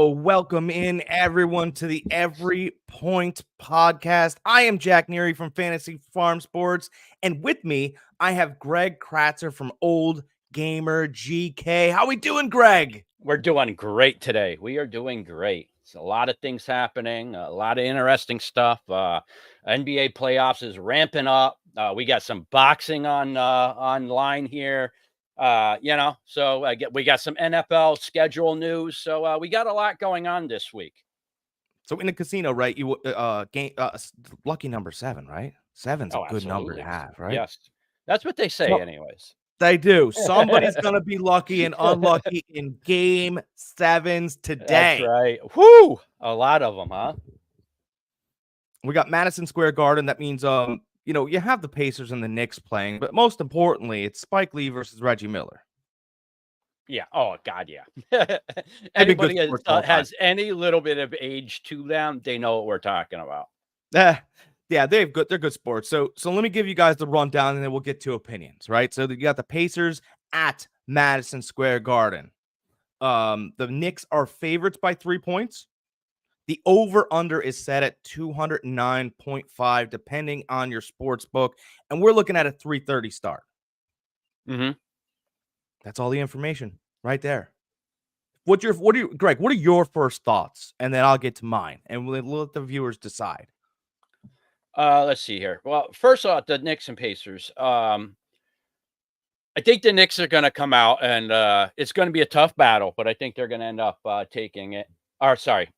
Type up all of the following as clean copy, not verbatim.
Welcome in everyone to the Every Point podcast. I am Jack Neary from Fantasy Farm Sports, and with me, I have Greg Kratzer from Old Gamer GK. How we doing, Greg? We're doing great today. We are doing great. It's a lot of things happening, a lot of interesting stuff. NBA playoffs is ramping up. We got some boxing online here. We got some NFL schedule news. So we got a lot going on this week. So in a casino, right? You lucky number 7, right? 7's a good number to have, right? Yes, that's what they say, anyways. They do. Somebody's going to be lucky and unlucky in game 7s today. That's right. Whoo! A lot of them, huh? We got Madison Square Garden. That means, you have the Pacers and the Knicks playing, but most importantly, it's Spike Lee versus Reggie Miller. Yeah. Oh, God, yeah. Anybody has any little bit of age to them, they know what we're talking about. Yeah, they're good sports. So let me give you guys the rundown, and then we'll get to opinions, right? So you got the Pacers at Madison Square Garden. The Knicks are favorites by 3 points. The over-under is set at 209.5, depending on your sports book, and we're looking at a 3:30 start. Mm-hmm. That's all the information right there. Greg, what are your first thoughts? And then I'll get to mine, and we'll let the viewers decide. Let's see here. Well, first off, the Knicks and Pacers. I think the Knicks are going to come out, and it's going to be a tough battle, but I think they're going to end up taking it. Or sorry.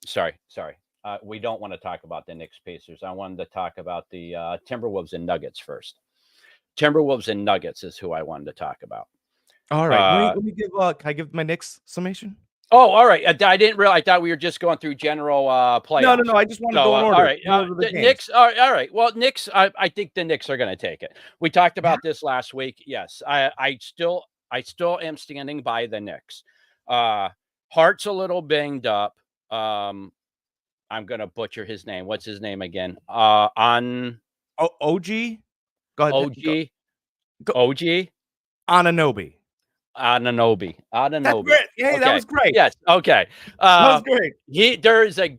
We don't want to talk about the Knicks Pacers. I wanted to talk about the Timberwolves and Nuggets first. Timberwolves and Nuggets is who I wanted to talk about. All right. Let me give. Can I give my Knicks summation? Oh, all right. I didn't realize. I thought we were just going through general playoffs. No. I just want to go in order. All right. The Knicks. All right. Well, Knicks. I think the Knicks are going to take it. We talked about this last week. Yes. I still am standing by the Knicks. Hart's a little banged up. I'm going to butcher his name. What's his name again? OG. Go ahead. OG. Anunoby. That's great. Hey, okay. That was great. Yes. Okay. That was great. There is a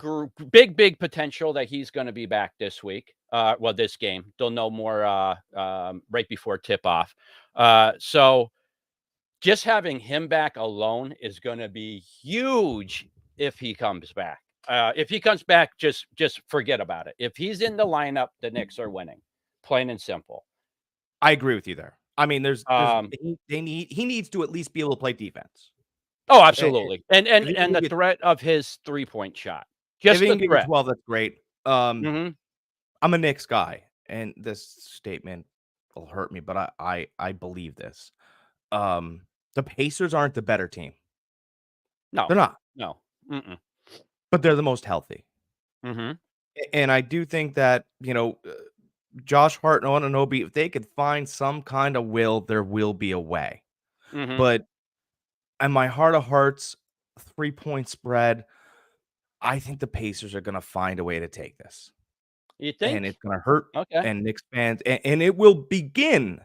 big potential that he's going to be back this week. This game. They'll know more right before tip off. So just having him back alone is going to be huge if he comes back. If he comes back, just forget about it. If he's in the lineup, the Knicks are winning. Plain and simple. I agree with you there. I mean, he needs to at least be able to play defense. Oh, absolutely. And the threat of his 3-point shot. Just the threat. 12, that's great. Mm-hmm. I'm a Knicks guy, and this statement will hurt me, but I believe this. The Pacers aren't the better team. No, they're not. No. Mm-mm. But they're the most healthy. Mm-hmm. And I do think that, Josh Hart and Anunoby, if they could find some kind of will, there will be a way. Mm-hmm. But in my heart of hearts, 3-point spread, I think the Pacers are going to find a way to take this. You think? And it's going to hurt and Knicks fans, and it will begin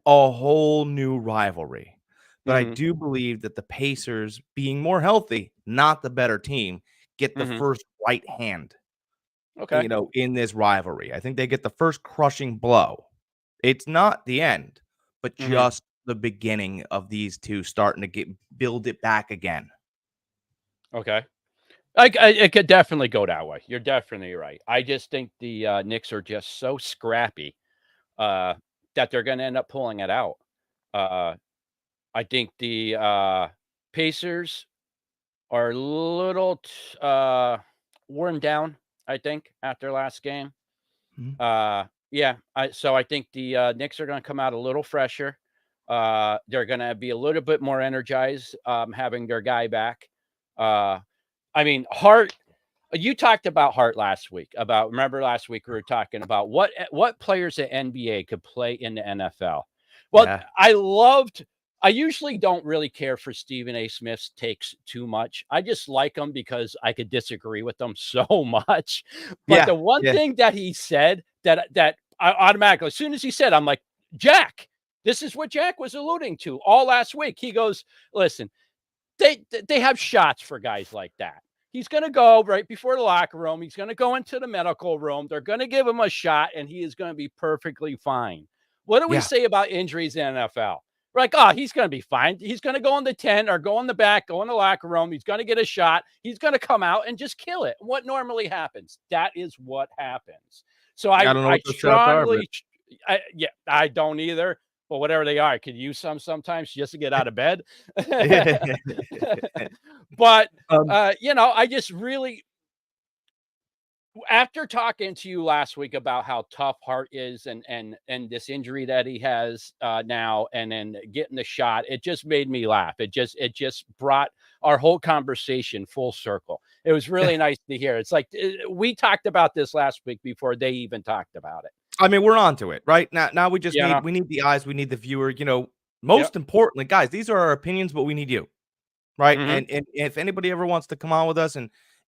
a whole new rivalry. But I do believe that the Pacers, being more healthy, not the better team, get the first right hand. Okay. In this rivalry. I think they get the first crushing blow. It's not the end, but just the beginning of these two starting to build it back again. Okay. It could definitely go that way. You're definitely right. I just think the Knicks are just so scrappy that they're going to end up pulling it out. I think the Pacers are a little worn down, I think, after last game. So I think the Knicks are going to come out a little fresher. They're going to be a little bit more energized having their guy back. Hart, you talked about Hart last week. Remember last week we were talking about what players at NBA could play in the NFL. Well, yeah. I usually don't really care for Stephen A. Smith's takes too much. I just like them because I could disagree with them so much. But the one thing that he said that I automatically, as soon as he said, I'm like, Jack, this is what Jack was alluding to all last week. He goes, listen, they have shots for guys like that. He's going to go right before the locker room. He's going to go into the medical room. They're going to give him a shot, and he is going to be perfectly fine. What do we Yeah. say about injuries in NFL? We're like, oh, he's going to be fine. He's going to go in the tent or go in the back, go in the locker room. He's going to get a shot. He's going to come out and just kill it. What normally happens? That is what happens. So I don't know I what those shots are, but strongly, I don't either. But whatever they are, I could use some sometimes just to get out of bed. But I just really, after talking to you last week about how tough Hart is and this injury that he has now, and then getting the shot, it just made me laugh. It just brought our whole conversation full circle. It was really nice to hear. It's like we talked about this last week before they even talked about it. I mean, we're on to it right now. We just we need the eyes, we need the viewer. Most importantly, guys, these are our opinions, but we need you, right? Mm-hmm. And if anybody ever wants to come on with us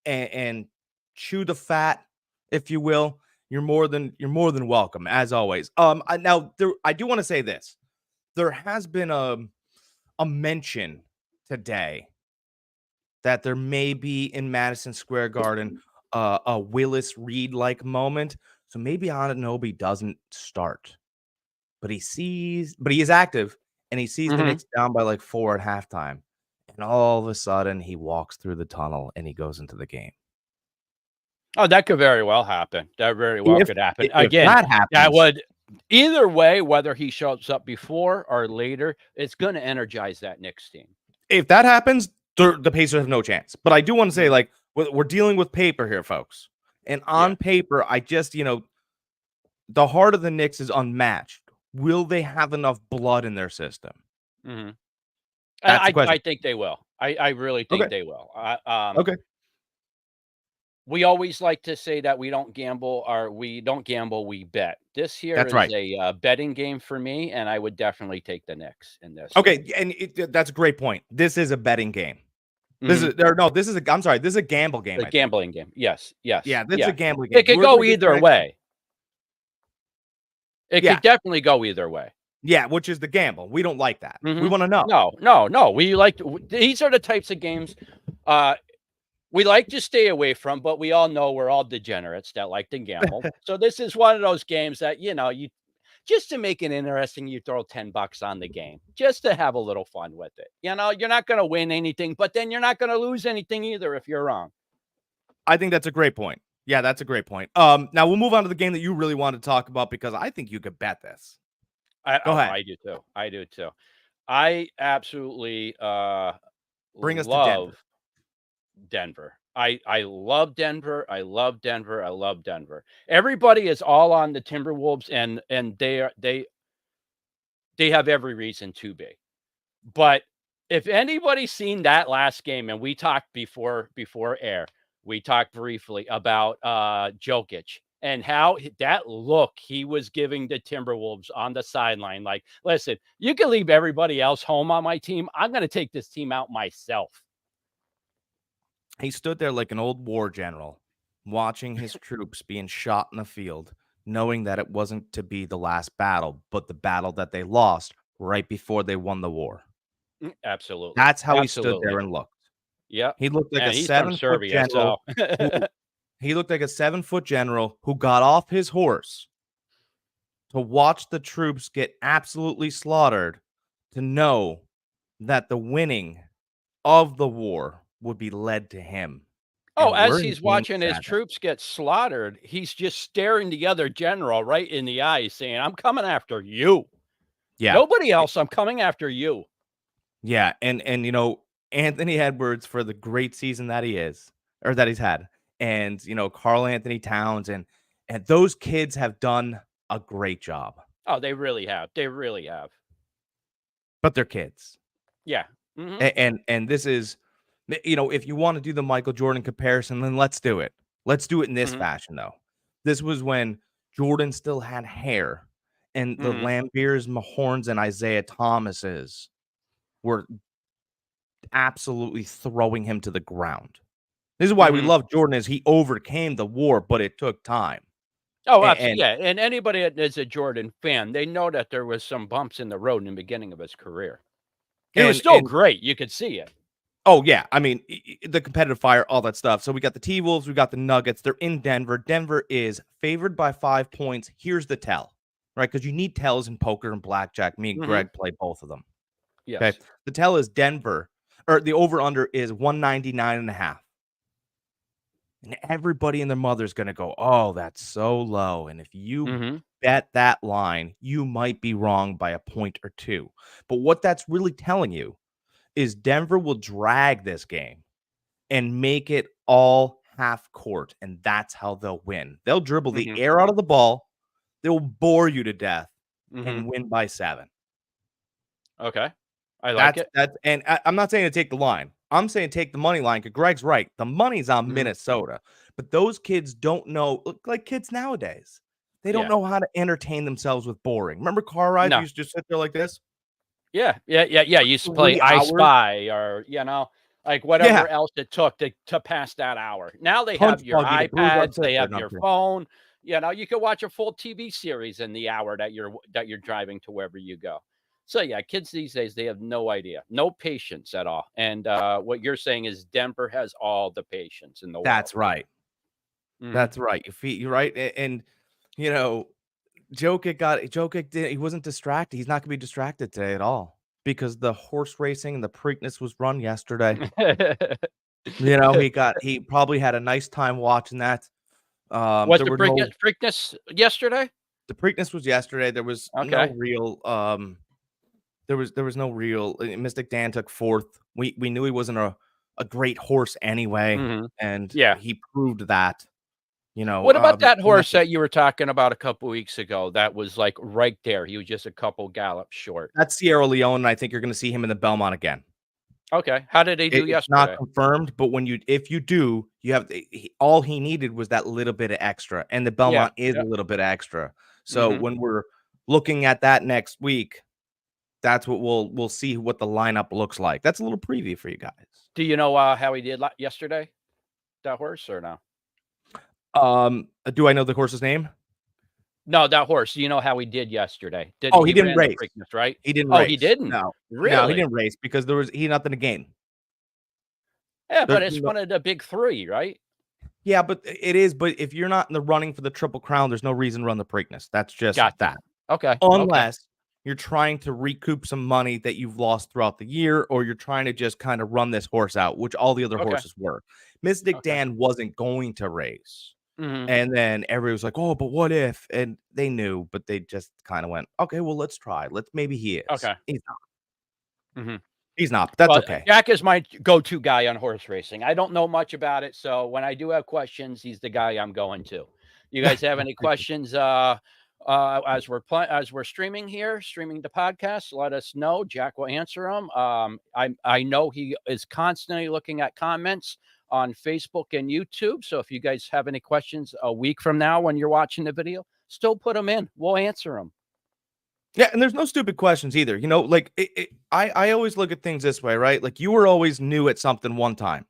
and chew the fat, if you will, you're more than welcome, as always. I do want to say this: there has been a mention today that there may be in Madison Square Garden a Willis Reed-like moment. So maybe Anunoby doesn't start, but he is active, and he sees the Knicks down by like 4 at halftime, and all of a sudden he walks through the tunnel and he goes into the game. Oh, that could very well happen. That very well could happen. Again, that happens, that would either way, whether he shows up before or later, it's going to energize that Knicks team. If that happens, the Pacers have no chance. But I do want to say, like, we're dealing with paper here, folks. And on paper, I just, the heart of the Knicks is unmatched. Will they have enough blood in their system? Mm-hmm. That's the question. I think they will. I really think they will. Okay. We always like to say that we don't gamble, we bet. This here is a betting game for me, and I would definitely take the Knicks in this. Okay, and that's a great point. This is a betting game. This is a gamble game. A gambling game. Yes. Yeah, this is a gambling game. It could go either way. It could definitely go either way. Yeah, which is the gamble. We don't like that. We want to know. No. These are the types of games we like to stay away from, but we all know we're all degenerates that like to gamble. So this is one of those games that, you just to make it interesting, you throw $10 on the game just to have a little fun with it. You're not going to win anything, but then you're not going to lose anything either if you're wrong. I think that's a great point. Yeah, that's a great point. Now we'll move on to the game that you really want to talk about, because I think you could bet this. Go ahead. I do too. I absolutely bring us to Denver. I love Denver. I love Denver. Everybody is all on the Timberwolves, and they have every reason to be. But if anybody's seen that last game, and we talked before air, we talked briefly about Jokic and how that look he was giving the Timberwolves on the sideline. Like, listen, you can leave everybody else home on my team. I'm going to take this team out myself. He stood there like an old war general, watching his troops being shot in the field, knowing that it wasn't to be the last battle, but the battle that they lost right before they won the war. Absolutely. That's how he stood there and looked. Yeah. He looked like a 7-foot general. He looked like a 7-foot general who got off his horse to watch the troops get absolutely slaughtered, to know that the winning of the war would be led to him. Oh, as he's watching his troops get slaughtered, he's just staring the other general right in the eyes, saying, "I'm coming after you. Yeah. Nobody else. I'm coming after you." Yeah, and Anthony Edwards, for the great season that he's had, and Karl Anthony Towns, and those kids have done a great job. Oh, they really have. But they're kids. Yeah. Mm-hmm. And this is, if you want to do the Michael Jordan comparison, then let's do it. Let's do it in this fashion, though. This was when Jordan still had hair, and the Lambeers, Mahorns, and Isaiah Thomases were absolutely throwing him to the ground. This is why we love Jordan, is he overcame the war, but it took time. Oh, absolutely. And anybody that is a Jordan fan, they know that there was some bumps in the road in the beginning of his career. He was still great. You could see it. Oh, yeah. I mean, the competitive fire, all that stuff. So we got the T-Wolves, we got the Nuggets. They're in Denver. Denver is favored by 5 points. Here's the tell, right? Because you need tells in poker and blackjack. Me and Mhm. Greg play both of them. Okay. Yes. The tell is Denver, or the over-under is 199.5. And everybody and their mother's going to go, oh, that's so low. And if you Mhm. bet that line, you might be wrong by a point or two. But what that's really telling you is Denver will drag this game and make it all half court, and that's how they'll win. They'll dribble the Mhm. air out of the ball, they'll bore you to death, Mhm. and win by 7. Okay. I like That's it. and I'm not saying to take the line. I'm saying take the money line because Greg's right. The money's on Mhm. Minnesota, but those kids don't know. Look like kids nowadays. They don't Yeah. know how to entertain themselves with boring. Remember car rides? We No. used to just sit there like this Yeah. Yeah. Yeah. Yeah. You used to play 3 I hours. Spy or, like Yeah, whatever else it took to pass that hour. Now they punch have your buggy to bruise our iPads, they sister. have No, I'm your kidding. phone. You can watch a full TV series in the hour that you're driving to wherever you go. So yeah, kids these days, they have no idea, no patience at all. And what you're saying is Denver has all the patience in the world. That's right. Mhm. That's right. You're right. And you know, Jokic did he wasn't distracted. He's not gonna be distracted today at all because the horse racing and the Preakness was run yesterday. He probably had a nice time watching that. Was There the were no Preakness yesterday? The Preakness was yesterday. There was no Okay. real there was no real Mystic Dan took 4th. We knew he wasn't a great horse anyway, Mhm. and Yeah. he proved that, What about that not horse that you were talking about a couple weeks ago that was, like, right there? He was just a couple gallops short. that's Sierra Leone, and I think you're gonna see him in the Belmont again. Okay. How did they do It's not yesterday? confirmed, but if you do, you have all he needed was that little bit of extra, and the Yeah. Belmont is a Yep. little bit extra. So Mhm. when we're looking at that next week, that's what we'll see what the lineup looks like. That's a little preview for you guys. Do you know, how he did la yesterday, that horse, or no? Do I know the horse's name? No, that horse, do you know how he did yesterday? Did Oh, he he didn't ran the race. Preakness, right? He didn't Oh, he race. didn't? No. No, he Really? didn't race because he had nothing to gain. Yeah, but There's it's no one of the big 3, right? Yeah, but it is, but if you're not in the running for the Triple Crown, there's no reason to run the Preakness. That's just Gotcha. that. Okay, okay, Unless you're trying to recoup some money that you've lost throughout the year, or you're trying to just kind of run this horse out, which all the other okay, horses were. Mystic okay. Dan wasn't going to race. Mhm. And then everybody was like, oh, but what if? And they knew, but they just kind of went, okay, well, let's try. Maybe he is. Okay. He's not. Mhm. He's not, but that's Well, okay. Jack is my go-to guy on horse racing. I don't know much about it, so when I do have questions, he's the guy I'm going to. You guys have any questions as we're streaming here, streaming the podcast? Let us know. Jack will answer them. I know he is constantly looking at comments on Facebook and YouTube. So if you guys have any questions a week from now when you're watching the video, still put them in. We'll answer them. Yeah, and there's no stupid questions either. Like I always look at things this way, right? Like you were always new at something one time.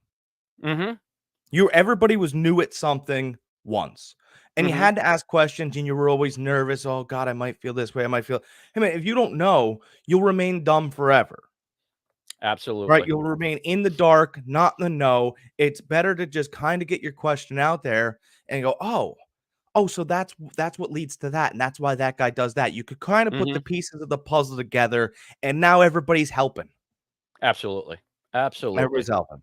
Mm-hmm. Everybody was new at something once. And you Mm-hmm. had to ask questions and you were always nervous. Oh God, I might feel this way. I might feel Hey man, if you don't know, you'll remain dumb forever. Right? Absolutely. You'll remain in the dark, not in the know. It's better to just kind of get your question out there and go, oh, so that's what leads to that. And that's why that guy does that. You could kind of put Mm-hmm. the pieces of the puzzle together, and now everybody's helping. Absolutely. Absolutely. Everybody's helping.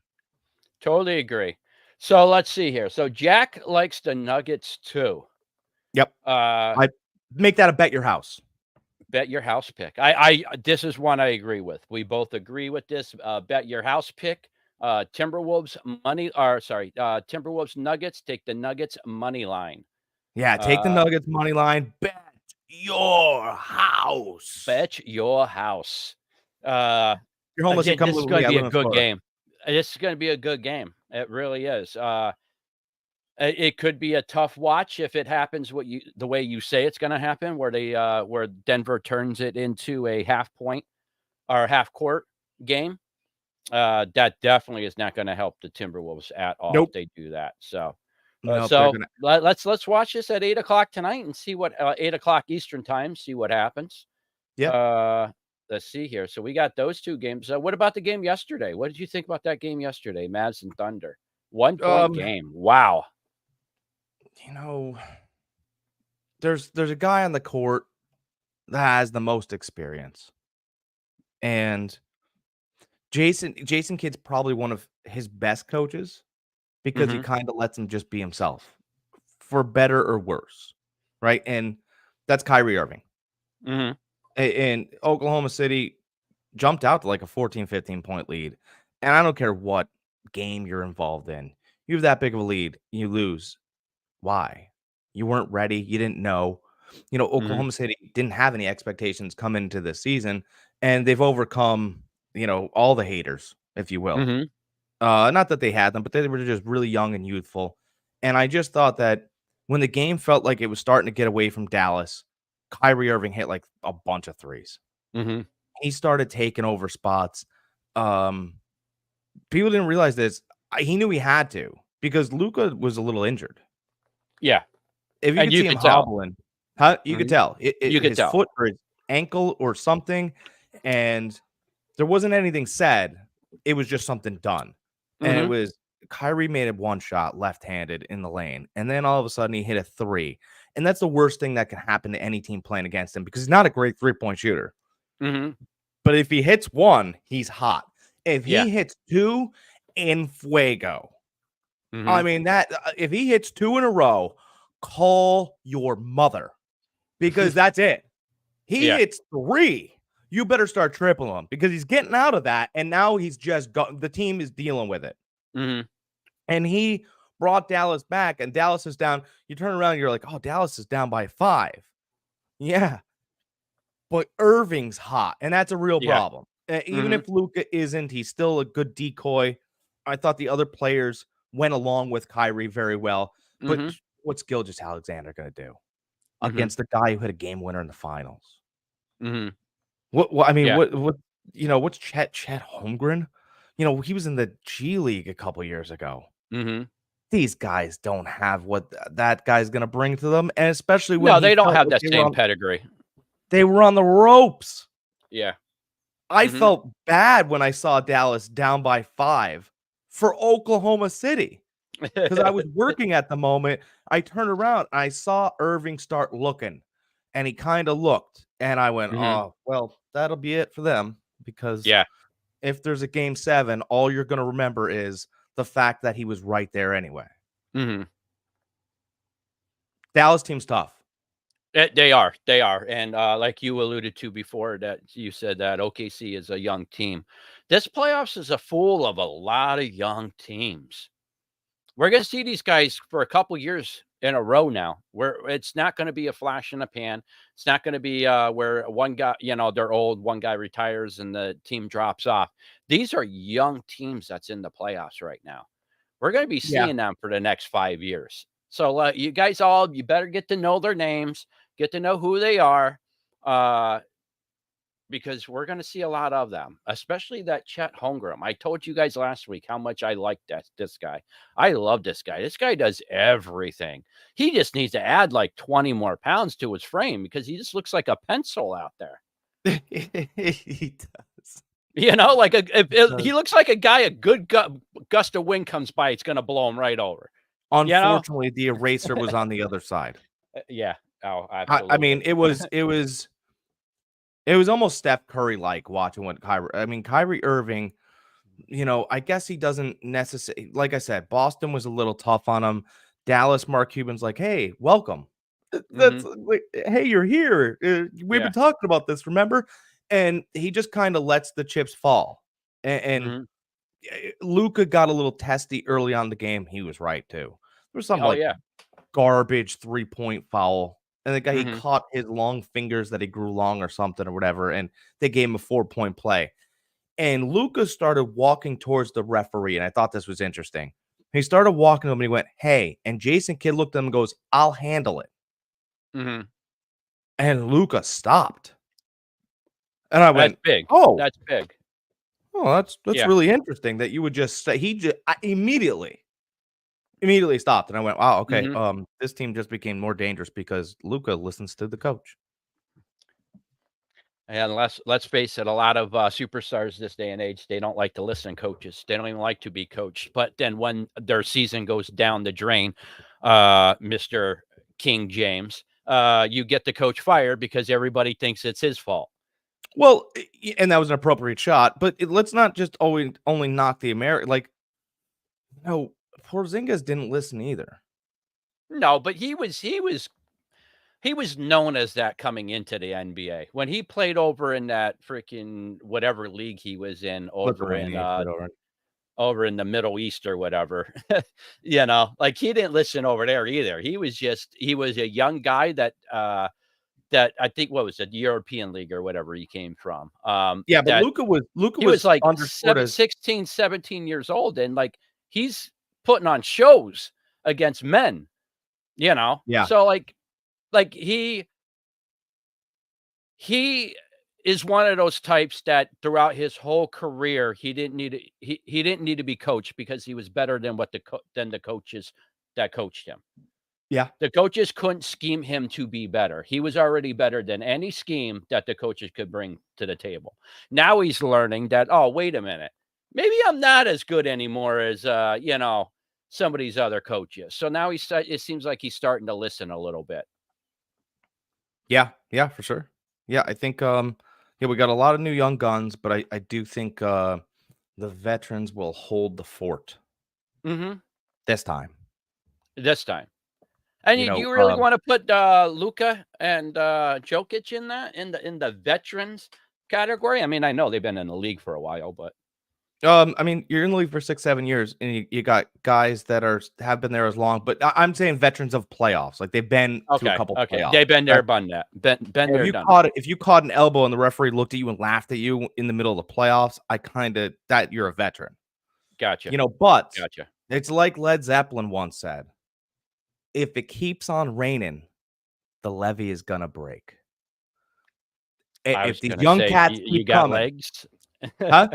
Totally agree. So let's see here. So Jack likes the Nuggets too. Yep. Uh, I make that a bet your house. Bet your house pick. I this is one I agree with. We both agree with this. Bet your house pick. Timberwolves money or sorry, Timberwolves Nuggets. Take the Nuggets money line. Yeah, take the Uh, Nuggets money line. Bet your house. Bet your house. Uh, You're homeless, you Again, come this live is with going me. to I be live a in good Florida. game. This is going to be a good game. It really is. It could be a tough watch if it happens the way you say it's gonna happen, where Denver turns it into a half point or half court game. That definitely is not gonna help the Timberwolves at all if Nope. they do that. So, Nope. They're gonna let's watch this at 8 o'clock tonight and see what 8 o'clock Eastern time, see what happens. Yeah. Uh, let's see here. So we got those 2 games. What about the game yesterday? What did you think about that game yesterday? Madison Thunder. 1-point Um, game. Wow. you know, there's a guy on the court that has the most experience. And Jason Kidd's probably one of his best coaches because he Mhm. kind of lets him just be himself for better or worse. Right. And that's Kyrie Irving. Mhm. And Oklahoma City jumped out to like a 14, 15-point lead. And I don't care what game you're involved in. You have that big of a lead, you lose. Why? You weren't ready. You didn't know. Mhm. Oklahoma City didn't have any expectations coming into this season, and they've overcome, all the haters, if you will. Mhm. Not that they had them, but they were just really young and youthful. And I just thought that when the game felt like it was starting to get away from Dallas, Kyrie Irving hit like a bunch of threes. Mhm. He started taking over spots. Um, People didn't realize this. He knew he had to because Luka was a little injured. Yeah. If you And could you see him could tell. hobbling, huh? You could Mhm. tell You could his tell. foot or his ankle or something, and there wasn't anything said. It was just something done, and it Mhm. was Kyrie made it one shot left-handed in the lane, and then all of a sudden he hit a three, and that's the worst thing that can happen to any team playing against him because he's not a great three-point shooter. Mhm. But if he hits one, he's hot. If Yeah. he hits two, in fuego. I Mhm. mean that if he hits two in a row, call your mother. Because that's it. He Yeah. hits three. You better start tripling him because he's getting out of that. And now he's just got the team is dealing with it. Mhm. And he brought Dallas back, and Dallas is down. You turn around, and you're like, oh, Dallas is down by 5. Yeah. But Irving's hot, and that's a real Yeah. problem. Even Mhm. if Luka isn't, he's still a good decoy. I thought the other players went along with Kyrie very well. But Mhm. what's Gilgeous-Alexander going to do Mhm. against the guy who hit a game winner in the finals? Mhm. What I mean, Yeah. what's Chet Holmgren? He was in the G League a couple years ago. Mhm. These guys don't have what that guy's gonna bring to them, and especially when No, he they don't felt have like that same pedigree. they were on the ropes. Yeah. I Mhm. felt bad when I saw Dallas down by 5 for Oklahoma City because I was working at the moment. I turned around, and I saw Irving start looking, and he kinda looked, and I went, Mhm. "Oh, well, that'll be it for them," because Yeah. if there's a game 7, all you're gonna remember is the fact that he was right there anyway. Mhm. Dallas team's tough. They are, and, like you alluded to before that you said that OKC is a young team. This playoffs is a full of a lot of young teams. We're gonna see these guys for a couple years in a row now, where it's not gonna be a flash in the pan. It's not gonna be, where one guy they're old, one guy retires and the team drops off. These are young teams that's in the playoffs right now. We're gonna be Yeah. seeing them for the next 5 years. So, you better get to know their names, get to know who they are, uh, because we're gonna see a lot of them, especially that Chet Holmgren. I told you guys last week how much I like this guy. I love this guy. This guy does everything. He just needs to add like 20 more pounds to his frame because he just looks like a pencil out there. He does. Like Does. he looks like a guy, a good gust of wind comes by, it's gonna blow him right over. You know? Unfortunately, the eraser was on the other side. Yeah. Oh, I mean, absolutely. it was almost Steph Curry-like watching what Kyrie Irving, I guess he doesn't necessarily like I said, Boston was a little tough on him. Dallas, Mark Cuban's like, "Hey, welcome." That's Mhm. like, "Hey, you're here. We've been Yeah. talking about this, remember?" And he just kinda lets the chips fall. And Mhm. Luka got a little testy early on in the game. He was right too. There was some Oh, like yeah. garbage 3-point foul, and the guy he Mhm. caught his long fingers that he grew long or something or whatever, and they gave him a 4-point play. And Luka started walking towards the referee, and I thought this was interesting. He started walking to him and he went, "Hey," and Jason Kidd looked at him and goes, "I'll handle it." Mhm. And Luka stopped. And I That's went, big. "Oh, That's big. that's Yeah. really interesting that you would just say." Immediately stopped, and I went, "Wow, okay, Mhm. this team just became more dangerous because Luka listens to the coach." And let's face it, a lot of superstars this day and age, they don't like to listen to coaches. They don't even like to be coached. But then when their season goes down the drain, Mr. King James, you get the coach fired because everybody thinks it's his fault. Well, and that was an appropriate shot, but let's not just only knock the American. Like, no, Porzingis didn't listen either. No, but he was known as that coming into the NBA. When he played over in that freaking whatever league he was in over in the Middle East or whatever, like he didn't listen over there either. He was a young guy that I think what was it, the European League or whatever he came from. Yeah, but That Luka he was was like underscored as 16, 17 years old, and like he's putting on shows against men, yeah, So like he is one of those types that throughout his whole career, he didn't need to he didn't need to be coached because he was better than than the coaches that coached him. yeah, The coaches couldn't scheme him to be better. He was already better than any scheme that the coaches could bring to the table. Now he's learning that, oh, wait a minute. Maybe I'm not as good anymore as some of these other coaches. So now it seems like he's starting to listen a little bit. yeah, for sure. Yeah, I think yeah, we got a lot of new young guns, but I do think the veterans will hold the fort Mm-hmm. this time. This time. And You do know, you really want to put Luka and Jokic in that in the veterans category? I mean, I know they've been in the league for a while, but I mean, you're in the league for 6, 7 years, and you got guys that have been there as long. But I'm saying veterans of playoffs, like they've been to a couple okay, playoffs. they've been there, Right? done that, been And there, done that. if you caught an elbow and the referee looked at you and laughed at you in the middle of the playoffs, I kind of that you're a veteran. Gotcha, But gotcha. it's like Led Zeppelin once said: "If it keeps on raining, the levee is gonna break." I If was these gonna young say, cats you keep got coming, legs. huh?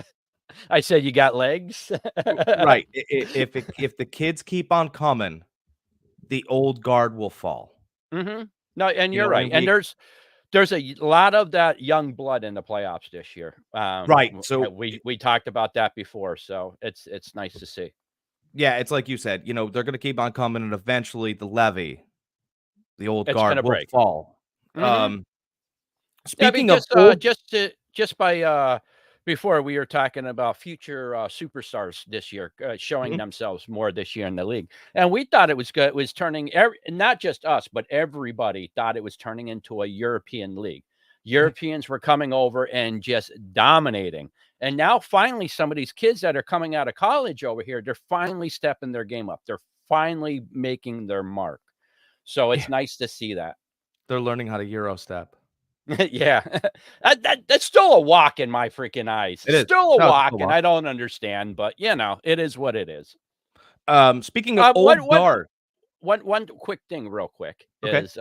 I said you got legs. Right. If the kids keep on coming, the old guard will fall. Hmm. No, and you're right. And And there's a lot of that young blood in the playoffs this year. right. So We talked about that before, so it's nice to see. yeah, it's like you said, they're gonna keep on coming, and eventually the levee, the old It's guard gonna will break. fall. Hmm. Um, Yeah, I mean, speaking of old just by before we were talking about future superstars this year showing Mhm. themselves more this year in the league, and we thought it was good. It was turning not just us, but everybody thought it was turning into a European league. Europeans were coming over and just dominating. And now finally, some of these kids that are coming out of college over here, they're finally stepping their game up. They're finally making their mark. So it's Yeah, nice to see that. they're learning how to Euro step. Yeah. That's still a walk in my freaking eyes. It is. Still a No, it's a walk, good and walk. I don't understand, but, it is what it is. Speaking of One old one guard. one quick thing real quick Okay. is,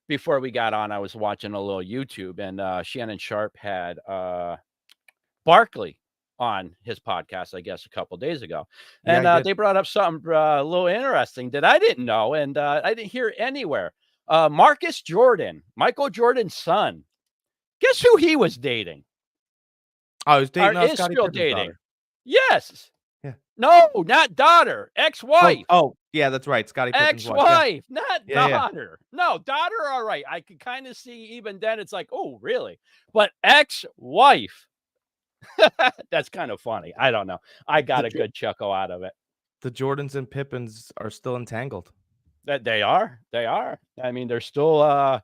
before we got on, I was watching a little YouTube, and, Shannon Sharp had, Barkley on his podcast, I guess, a couple days ago, Yeah, and, I did. they brought up something, a little interesting that I didn't know, and, I didn't hear anywhere. Marcus Jordan, Michael Jordan's son, guess who he was dating? I was Or dating, is Scottie still Pippen's dating. daughter. Yes. Yeah. No, not daughter, ex-wife. Yeah, that's right, Scottie Pippen's wife, yeah. Ex-wife, not Yeah, yeah. daughter. No, daughter, all right. I could kinda see even then, it's like, "Oh, really?" But ex-wife. That's kind of funny. I don't know. I The got a Jo good chuckle out of it. the Jordans and Pippens are still entangled. That they are. They are. I mean, there's still a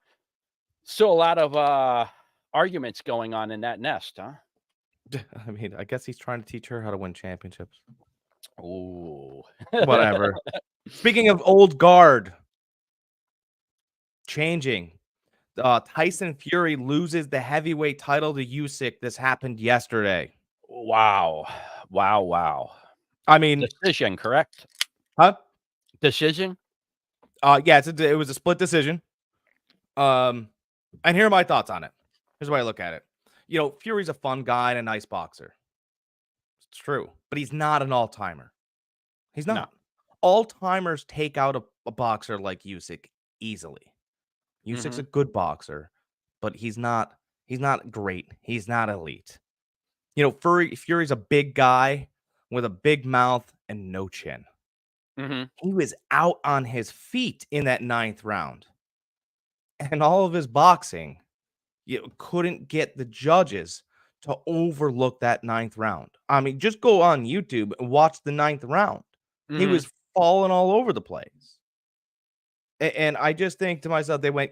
lot of, arguments going on in that nest, huh? I mean, I guess he's trying to teach her how to win championships. Ooh. Whatever. Speaking of old guard changing, Tyson Fury loses the heavyweight title to Usyk. This happened yesterday. Wow. Wow, wow. I mean, Decision, correct? huh? Decision? Yeah, it was a split decision. And here are my thoughts on it. Here's the way I look at it. Fury's a fun guy and a nice boxer. It's true, but he's not an all-timer. He's No. not. All-timers take out a boxer like Usyk easily. Usyk's a Mhm. good boxer, but he's not He's not great. He's not elite. You know, Fury's a big guy with a big mouth and no chin. Mhm. He was out on his feet in that 9th round. And all of his boxing, you couldn't get the judges to overlook that 9th round. I mean, just go on YouTube and watch the 9th round. He Mhm. was falling all over the place. And I just think to myself, they went,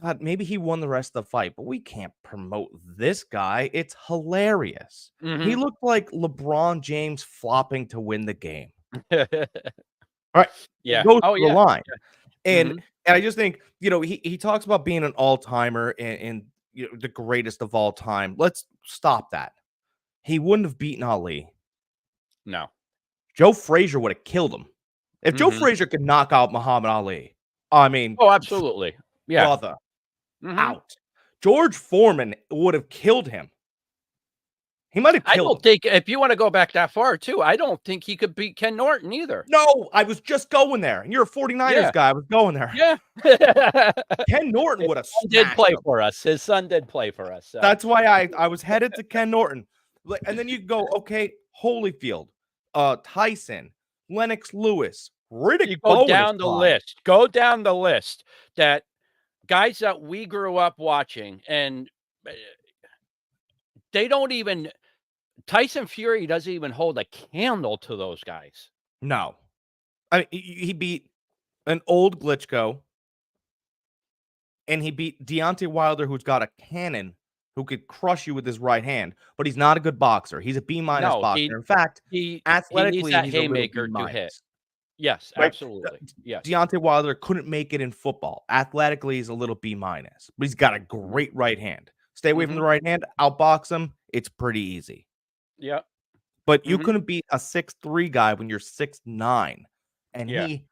God, maybe he won the rest of the fight, but we can't promote this guy. It's hilarious. He Mhm. looked like LeBron James flopping to win the game. All right. It Yeah. goes Oh, to the yeah. line. And Mhm. and I just think, he talks about being an all-timer and the greatest of all time. Let's stop that. He wouldn't have beaten Ali. No. Joe Frazier would have killed him. If Joe Mhm. Frazier could knock out Muhammad Ali, I mean, Oh, absolutely. Yeah. brother, Mhm. out. George Foreman would have killed him. He might have I killed don't him. think if you wanna go back that far too, I don't think he could beat Ken Norton either. No, I was just going there. And you're a 49ers Yeah. guy. I was going there. Yeah. Ken Norton His would have son did smashed play him. for us. His son did play for us, so That's why I was headed to Ken Norton. And then you go, okay, Holyfield, Tyson, Lennox Lewis, you Riddick go Bowe in his down the prime. list. Go down the list that guys that we grew up watching, and, eh, they don't even Tyson Fury doesn't even hold a candle to those guys. No. I mean, he beat an old Glitchko, and he beat Deontay Wilder, who's got a cannon who could crush you with his right hand, but he's not a good boxer. He's a B minus No, boxer. In fact, he needs athletically, that he's a little B haymaker to hit. minus. Yes, Right? absolutely. Yes. Deontay Wilder couldn't make it in football. Athletically, he's a little B minus, but he's got a Mhm. great right hand. Stay away from the Mhm. right hand, outbox him. It's pretty easy. Yep. But you Mhm. couldn't beat a 6'3" guy when you're 6'9", and Yeah. he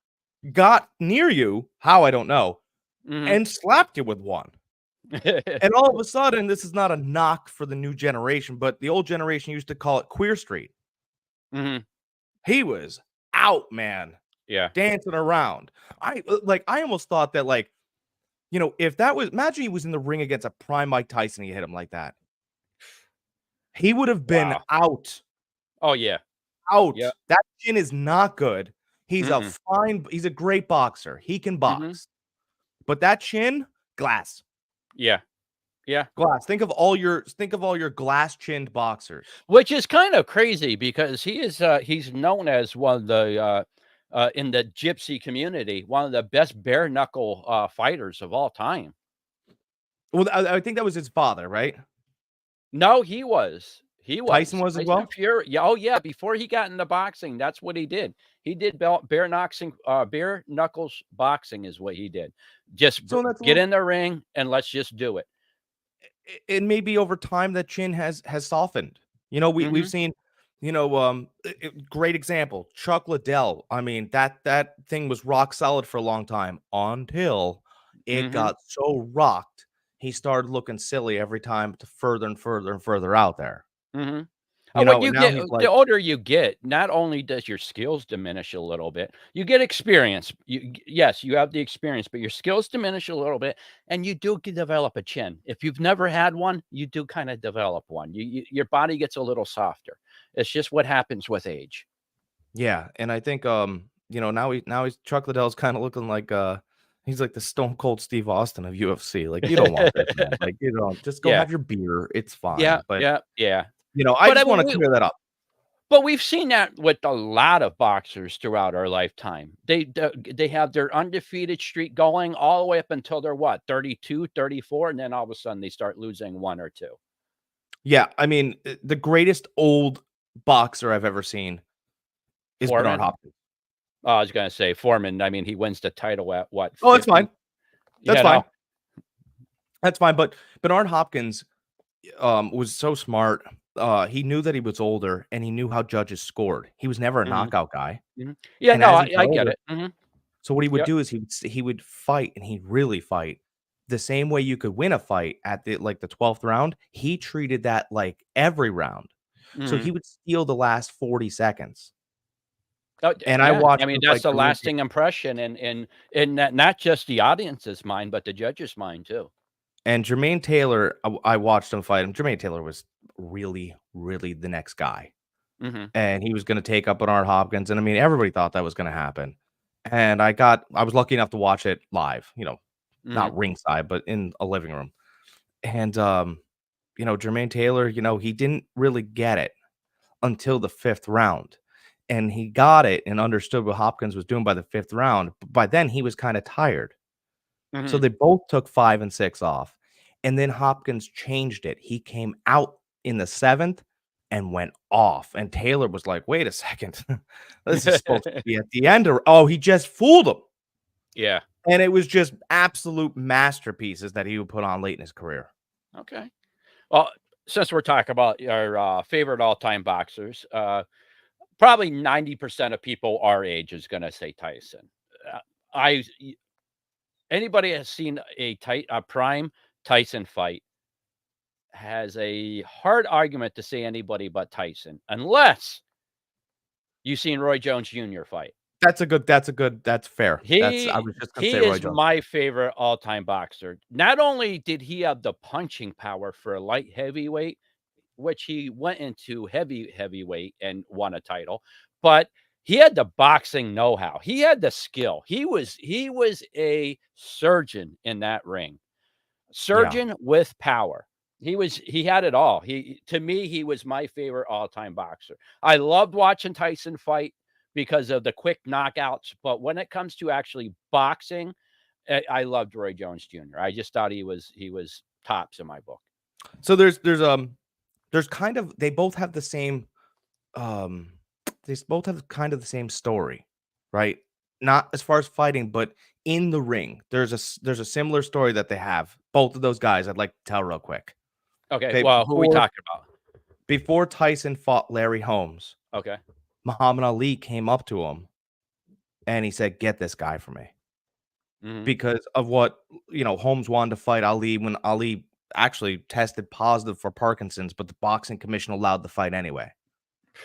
got near you. How I don't know, Mhm. and slapped you with one. And all of a sudden, this is not a knock for the new generation, but the old generation used to call it Queer Street. Mhm. He was out, man, Yeah. dancing around. I almost thought that, if that was imagine he was in the ring against a prime Mike Tyson, he hit him like that. He would have been Wow. out, Oh, yeah. out. Yep. That chin is not good. Mm-mm. He's a great boxer. He can Mhm. box. But that chin, glass. Yeah. Yeah. Glass. Think of all your glass-chinned boxers. Which is kind of crazy because he's known as one of the, in the gypsy community, one of the best bare knuckle, fighters of all time. Well, I think that was his father, right? No, he was. He Tyson was. was as Tyson well? Fury, yeah, oh, yeah, before he got into boxing, that's what he did. He did bare knuckles boxing is what he did. Just So that's a get little in the ring and let's just do it. and maybe over time that chin has softened. We've Mhm, seen, great example, Chuck Liddell. I mean, that thing was rock solid for a long time until it mhm. got so rocked, he started looking silly every time to further and further and further out there. Mhm. When And you now get he's the like, older you get, not only does your skills diminish a little bit, you get experience. Yes, you have the experience, but your skills diminish a little bit, and you do develop a chin. If you've never had one, you do kind of develop one. Your body gets a little softer. It's just what happens with age. yeah, and I think now he's Chuck Liddell's kind of looking like he's like the Stone Cold Steve Austin of UFC. Like, you don't want this, man. Like, just go Yeah, have your beer. It's yeah, fine. But yeah, yeah. I But I just mean, want to clear that up. we've seen that with a lot of boxers throughout our lifetime. They have their undefeated streak going all the way up until they're what, 32, 34, and then all of a sudden they start losing 1 or 2. Yeah, I mean, the greatest old boxer I've ever seen is Bernard Foreman? Hopkins. Oh, I was gonna say Foreman, I mean, he wins the title at what, Oh, that's fine. 50? That's You fine. know? That's fine. But Bernard Hopkins was so smart. He knew that he was older, and he knew how judges scored. He was never a Mhm, knockout guy. mhm. Yeah, And no, as he got I get older, it. Mhm. so what he would Yep. do is he would fight, and he'd really fight. The same way you could win a fight at the 12th round, he treated that like every round. So Mhm. he would steal the last 40 seconds. Oh, d And I yeah, watched I mean, him that's fight a Gervonta. lasting impression in not just the audience's mind, but the judge's mind too. And Jermaine Taylor, I watched him fight him. Jermaine Taylor was really, really the next guy. Mhm. And he was gonna take up Bernard Hopkins, and I mean, everybody thought that was gonna happen. And I was lucky enough to watch it live, Mhm. not ringside, but in a living room. And, Jermaine Taylor, he didn't really get it until the 5th round. And he got it and understood what Hopkins was doing by the 5th round, but by then he was kinda tired. So Mhm. they both took 5 and 6 off, and then Hopkins changed it. He came out in the 7th and went off, and Taylor was like, "Wait a second. This is supposed to be at the end, or oh, he just fooled him." Yeah. And it was just absolute masterpieces that he would put on late in his career. Okay. Well, since we're talking about our favorite all-time boxers, probably 90% of people our age is gonna say Tyson. Uh, I anybody has seen a prime Tyson fight has a hard argument to say anybody but Tyson, unless you've seen Roy Jones Jr. fight. That's fair. I He was just gonna he say Roy is Jones. my favorite all-time boxer. Not only did he have the punching power for a light heavyweight, which he went into heavyweight and won a title, but he had the boxing know-how. He had the skill. He was a surgeon in that ring. Yeah. Surgeon with power. He had it all. To me, he was my favorite all-time boxer. I loved watching Tyson fight because of the quick knockouts, but when it comes to actually boxing, I loved Roy Jones Jr. I just thought he was tops in my book. So there's kind of they both have the same um both have kind of the same story, right? Not as far as fighting, but in the ring. There's a similar story that they have. Both of those guys I'd like to tell real quick. Okay, Okay, well, who are we talking about? before Tyson fought Larry Holmes, Okay. Muhammad Ali came up to him and he said, "Get this guy for me." Mhm. Because of what, Holmes wanted to fight Ali when Ali actually tested positive for Parkinson's, but the boxing commission allowed the fight anyway.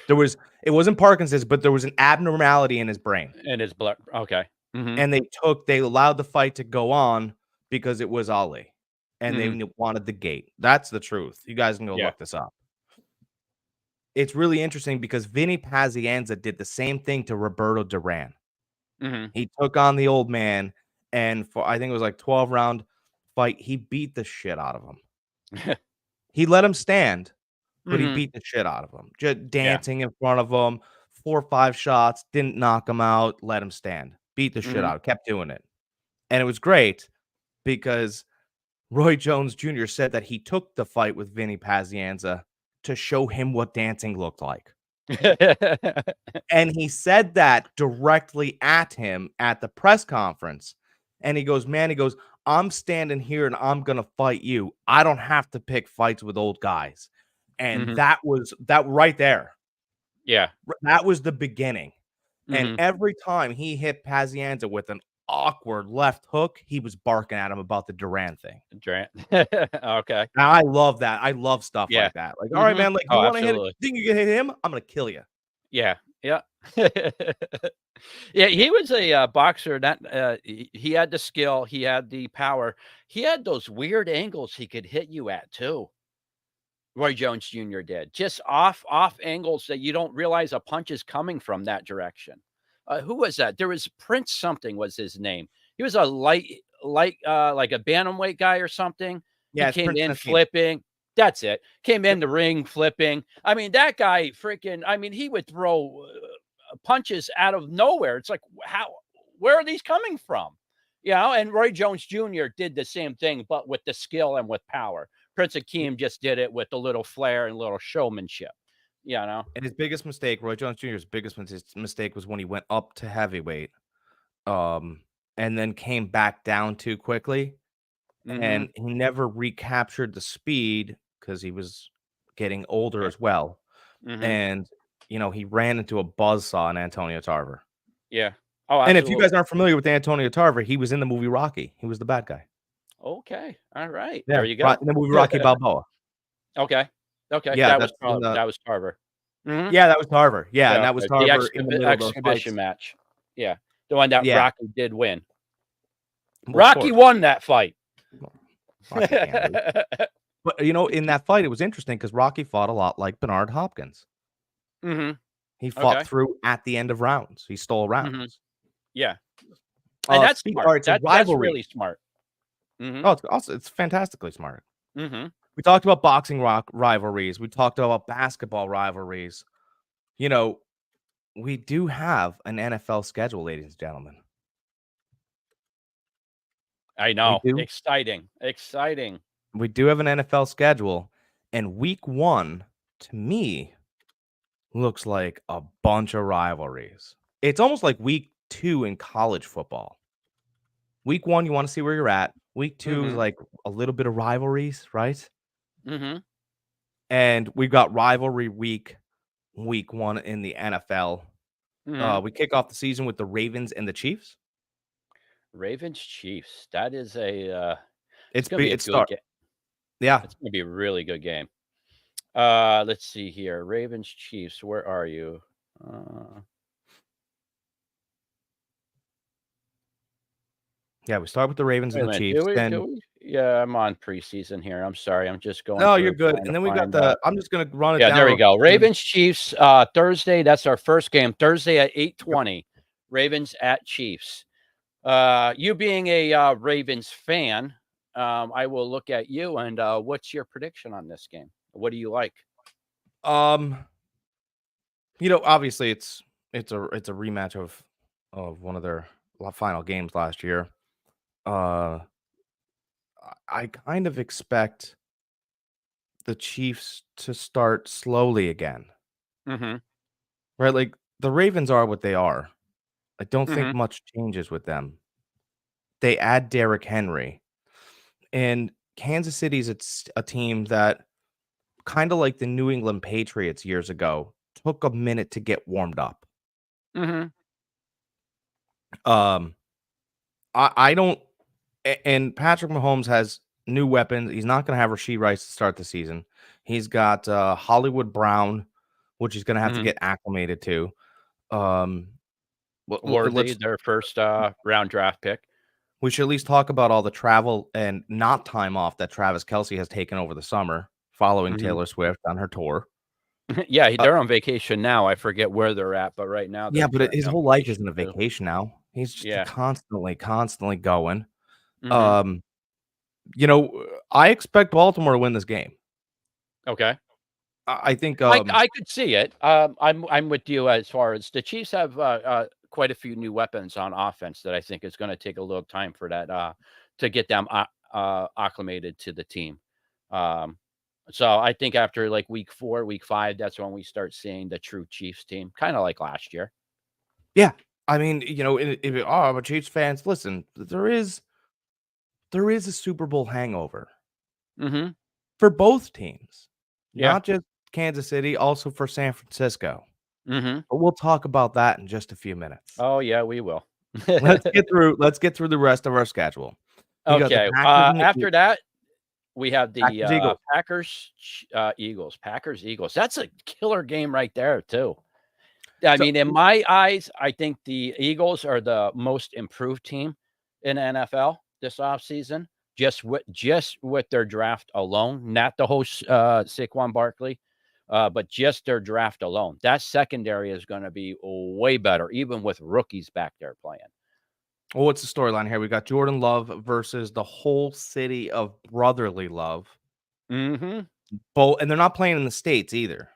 It wasn't Parkinson's, but there was an abnormality in his brain. And his blood. Okay. Mhm. And they allowed the fight to go on because it was Ali, and they Mhm. wanted the gate. That's the truth. You guys can go Yeah. look this up. It's really interesting because Vinny Pazienza did the same thing to Roberto Duran. Mhm. He took on the old man, and for I think it was like 12-round fight, he beat the shit out of him. He let him stand, but he Mhm. beat the shit out of him. Just Yeah. dancing in front of him, 4 or 5 shots, didn't knock him out, let him stand. Beat the shit Mhm. out, kept doing it. And it was great because Roy Jones Jr. said that he took the fight with Vinny Pazienza to show him what dancing looked like. And he said that directly at him at the press conference. And he goes, "Man," he goes, "I'm standing here and I'm gonna fight you. I don't have to pick fights with old guys." And Mhm. that right there. Yeah. That was the beginning. And Mhm. every time he hit Pazienza with an awkward left hook, he was barking at him about the Duran thing. Durant. Okay. Now I love that. I love stuff Yeah. like that. Like, "All right, Mhm. man, like, Oh, you wanna hit it? absolutely. Think you can hit him? I'm gonna kill you." Yeah. Yeah. Yeah, he was a, boxer that, he had the skill, he had the power. He had those weird angles he could hit you at too. Roy Jones Jr. did. Just off angles that you don't realize a punch is coming from that direction. Who was that? There was Prince something was his name. He was a like a bantamweight guy or something. He Yeah, it's came Prince in Nastine. flipping. That's it. Came in Yep. the ring flipping. I mean, that guy freaking I mean, he would throw, punches out of nowhere. It's like, how where are these coming from? And Roy Jones Jr. did the same thing, but with the skill and with power. Prince Akeem just did it with a little flair and a little showmanship, you know? And his biggest mistake, Roy Jones Jr.'s biggest mistake was when he went up to heavyweight, um, and then came back down too quickly, Mhm. and he never recaptured the speed because he was getting older Yeah. as well, Mhm. and, he ran into a buzzsaw in Antonio Tarver. Yeah. Oh, And if you guys absolutely. aren't familiar with Antonio Tarver, he was in the movie Rocky. He was the bad guy. Okay. All right. Yeah, There you go. in the movie Rocky Balboa. Okay. Okay. Yeah, that's when the That was Carver. Mhm. yeah, that was Tarver. Yeah, and Yeah, that was okay. The Tarver in the middle of those exhibition fights. match. Yeah. The one that Yeah, Rocky did win. well, of Rocky course. won that fight. Rocky can't lose. But, in that fight, it was interesting because Rocky fought a lot like Bernard Hopkins. Mhm. He fought Okay. through at the end of rounds. He stole Mhm. rounds. Yeah. And that's All smart. right, so That's rivalry. really smart. Mhm. Oh, it's fantastically smart. Mhm. We talked about boxing rivalries. We talked about basketball rivalries. You know, we do have an NFL schedule, ladies and gentlemen. I We know. do. Exciting. Exciting. We do have an NFL schedule, and week 1, to me, looks like a bunch of rivalries. It's almost like week 2 in college football. Week 1, you wanna see where you're at. Week 2 is Mhm. like a little bit of rivalries, right? Mhm. And we've got rivalry week 1 in the NFL. Mhm. We kick off the season with the Ravens and the Chiefs. Ravens Chiefs. That is a it's It's gonna be be a it good start game. Yeah. It's gonna be a really good game. Let's see here. Ravens Chiefs. Where are you? Uh, Yeah, we start with the Ravens Wait and a the minute. Chiefs, Do then we? Yeah, I'm on preseason here. I'm sorry. I'm just going no, you're through good, trying to and then we got find. I'm just gonna run it Yeah, down there we real go. quick and Ravens Chiefs. Thursday. That's our first game. Thursday at yep. 8:20. Ravens at Chiefs. You being a Ravens fan, I will look at you and what's your prediction on this game? What do you like? Um, obviously it's a rematch of one of their final games last year. Uh, I kind of expect the Chiefs to start slowly again, Mhm. right? Like, the Ravens are what they are. I don't think Mhm. much changes with them. They add Derrick Henry, and Kansas City's it's a team that kinda like the New England Patriots years ago, took a minute to get warmed up. Mhm. Um, I don't and Patrick Mahomes has new weapons. He's not gonna have Rashee Rice to start the season. He's got, Hollywood Brown, which he's gonna have to Mhm. get acclimated to. Um, Worthy, let's their first round draft pick. we should at least talk about all the travel and not time off that Travis Kelce has taken over the summer following Mhm. Taylor Swift on her tour. Yeah, Uh, they're on vacation now. I forget where they're at, but right now yeah, they're but his currently on whole life vacation isn't a too. vacation now. He's just Yeah. constantly going. Mhm. Um, you know, I expect Baltimore to win this game. Okay. I think, I could see it. I'm with you as far as the Chiefs have quite a few new weapons on offense that I think is going to take a little time for that to get them acclimated to the team. Um, so I think after like week 4, week 5, that's when we start seeing the true Chiefs team, kind of like last year. yeah. I mean, if I'm a Chiefs fans, listen, there is a Super Bowl hangover Hmm. for both teams, Yeah. not just Kansas City, also for San Francisco. Hmm. But we'll talk about that in just a few minutes. Oh yeah, we will. Let's get through the rest of our schedule. You got the Okay. Packers and the After that, we have the, Packers Eagles. Eagles. Packers, Eagles. That's a killer game right there too. I So mean, in my eyes, I think the Eagles are the most improved team in the NFL this offseason, just with their draft alone, not the whole Saquon Barkley, but just their draft alone. That secondary is gonna be way better, even with rookies back there playing. well, what's the storyline here? We got Jordan Love versus the whole city of brotherly love. Mhm. Both, and they're not playing in the States either.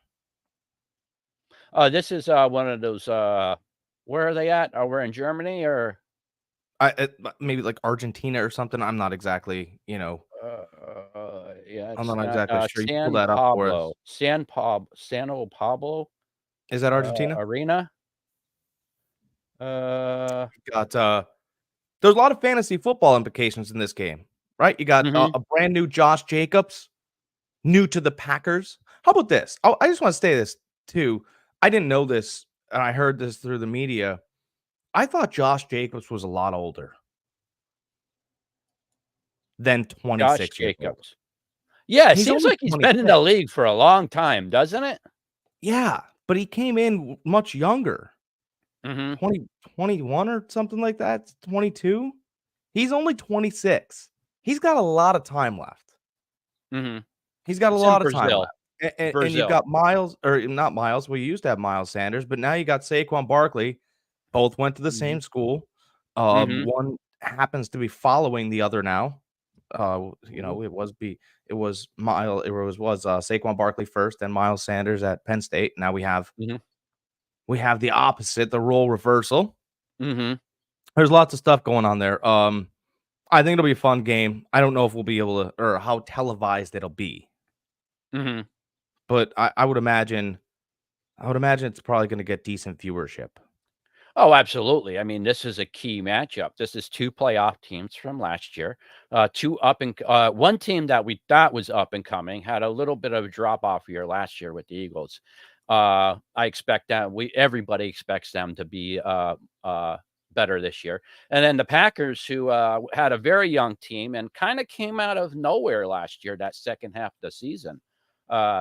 This is, one of those, where are they at? We're in Germany or Maybe like Argentina or something. Yeah, I'm it's not not, exactly sure. You can pull San that up for us. Pablo, Sano Pablo, Is that Argentina? Arena. Uh, Got There's a lot of fantasy football implications in this game, right? You got mhm. a brand new Josh Jacobs, new to the Packers. How about this? I just want to say this too. I didn't know this, and I heard this through the media. I thought Josh Jacobs was a lot older than Josh 26 years old. Jacobs. Yeah, it He's seems only like he's been in the 26. league for a long time, doesn't it? Yeah, but he came in much younger, Mhm. 20, 21 or something like that. 22. He's only 26. he's got a lot of time left. Mm-hmm. He's got a It's in lot of time Brazil. left. And you've Brazil. got Miles, or not Miles. We used to have Miles Sanders, but now you got Saquon Barkley. Both went to the Mm-hmm. same school. Mm-hmm. One happens to be following the other now. Ooh. It was Saquon Barkley first, then Miles Sanders at Penn State. Now Mm-hmm. we have the opposite, the role reversal. Mm-hmm. There's lots of stuff going on there. I think it'll be a fun game. I don't know if we'll be able to, or how televised it'll be, Mm-hmm. but I would imagine it's probably going to get decent viewership. Oh, absolutely. I mean, this is a key matchup. This is two playoff teams from last year. One team that we thought was up and coming had a little bit of a drop off year last year with the Eagles. I expect that everybody expects them to be better this year. And then the Packers, who had a very young team and kind of came out of nowhere last year, that second half of the season.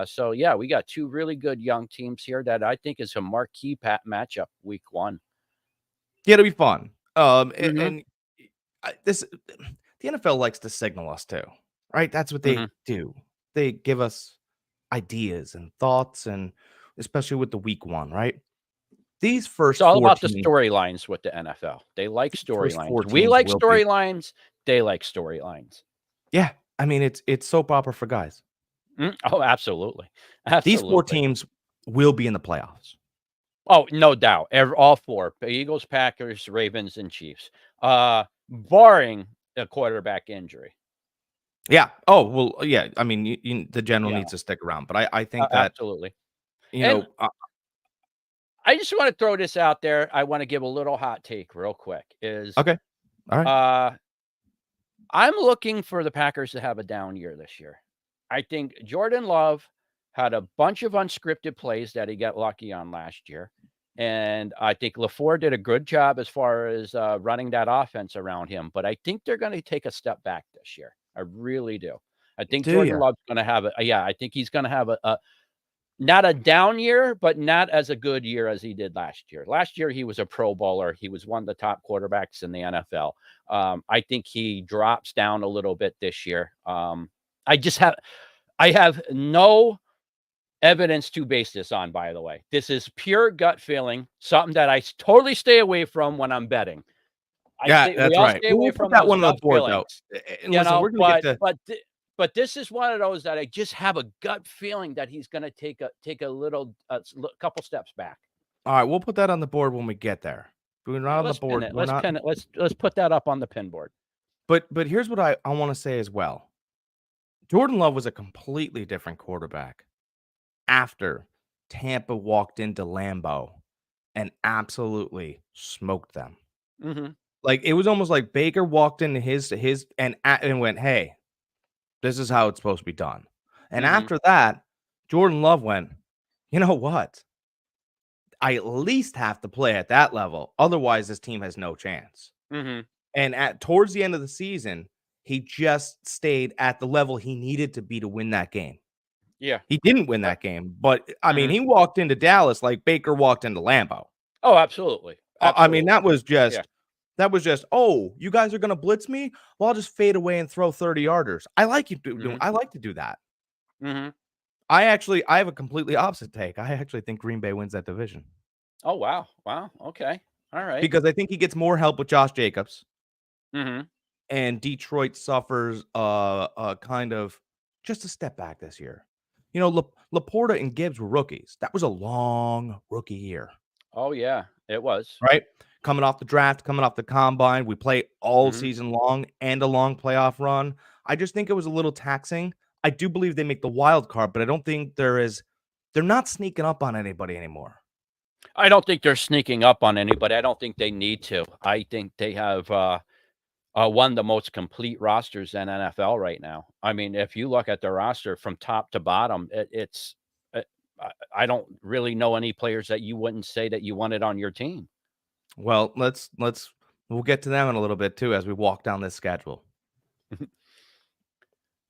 So yeah, we got two really good young teams here that I think is a marquee matchup week 1. Yeah, it'll be fun. Mhm, And this the NFL likes to signal us too, right? That's what they mhm. do. They give us ideas and thoughts, and especially with the week 1, right? These It's first all 4 about the teams, storylines with the NFL. They like first storylines. 4 We teams like will be. storylines, they like storylines. Yeah, I mean it's soap opera for guys. Oh, absolutely. These 4 Absolutely. teams will be in the playoffs. Oh, no doubt. All 4, the Eagles, Packers, Ravens, and Chiefs, barring a quarterback injury. Yeah. Oh, well, yeah. I mean, the general Yeah, needs to stick around, but I think that, absolutely. you And know, I just wanna throw this out there. I wanna give a little hot take real quick is, okay. All right. uh I'm looking for the Packers to have a down year this year. I think Jordan Love had a bunch of unscripted plays that he got lucky on last year. And I think LaFleur did a good job as far as running that offense around him. But I think they're going to take a step back this year. I really do. I think Do Jordan you? Love's going to have I think he's going to have a not a down year, but not as a good year as he did last year. Last year, he was a Pro Bowler. He was one of the top quarterbacks in the NFL. I think he drops down a little bit this year. I just have I have no evidence to base this on, by the way. This is pure gut feeling, something that I totally stay away from when I'm betting. Yeah, We that's all right. stay Well, away we'll put from that those one on the gut board though. feelings. And listen, we're gonna get to. But this is one of those that I just have a gut feeling that he's gonna take a little couple steps back. All right, we'll put that on the board when we get there. We're not Yeah, on the let's pin board. it. We're Let's not. pin it. Let's put that up on the pin board. But here's what I want to say as well. Jordan Love was a completely different quarterback after Tampa walked into Lambeau and absolutely smoked them. Mhm. Like it was almost like Baker walked into his and went, "Hey, this is how it's supposed to be done." And Mhm. after that, Jordan Love went, "You know what? I at least have to play at that level. Otherwise, this team has no chance." Mhm. And at towards the end of the season, he just stayed at the level he needed to be to win that game. Yeah. He didn't win Uh, that game, but I mean, mhm. he walked into Dallas like Baker walked into Lambeau. Oh, absolutely. I mean, Absolutely. Yeah. that was just, "Oh, you guys are gonna blitz me? Well, I'll just fade away and throw 30 yarders." Mhm. I like to do that. Mhm. I have a completely opposite take. I actually think Green Bay wins that division Oh, wow. Wow. Okay. All right. because I think he gets more help with Josh Jacobs, Mhm. and Detroit suffers kind of just a step back this year. You know, Laporta and Gibbs were rookies. That was a long rookie year. Oh, yeah. It was. Right? Coming off the draft, coming off the combine, we play all Mhm. season long and a long playoff run. I just think it was a little taxing. I do believe they make the wild card, but I don't think they're not sneaking up on anybody anymore. I don't think they're sneaking up on anybody. I don't think they need to. I think they have one of the most complete rosters in NFL right now. I mean, if you look at the roster from top to bottom, it's uh, I don't really know any players that you wouldn't say that you wanted on your team. Well, we'll get to them in a little bit too as we walk down this schedule.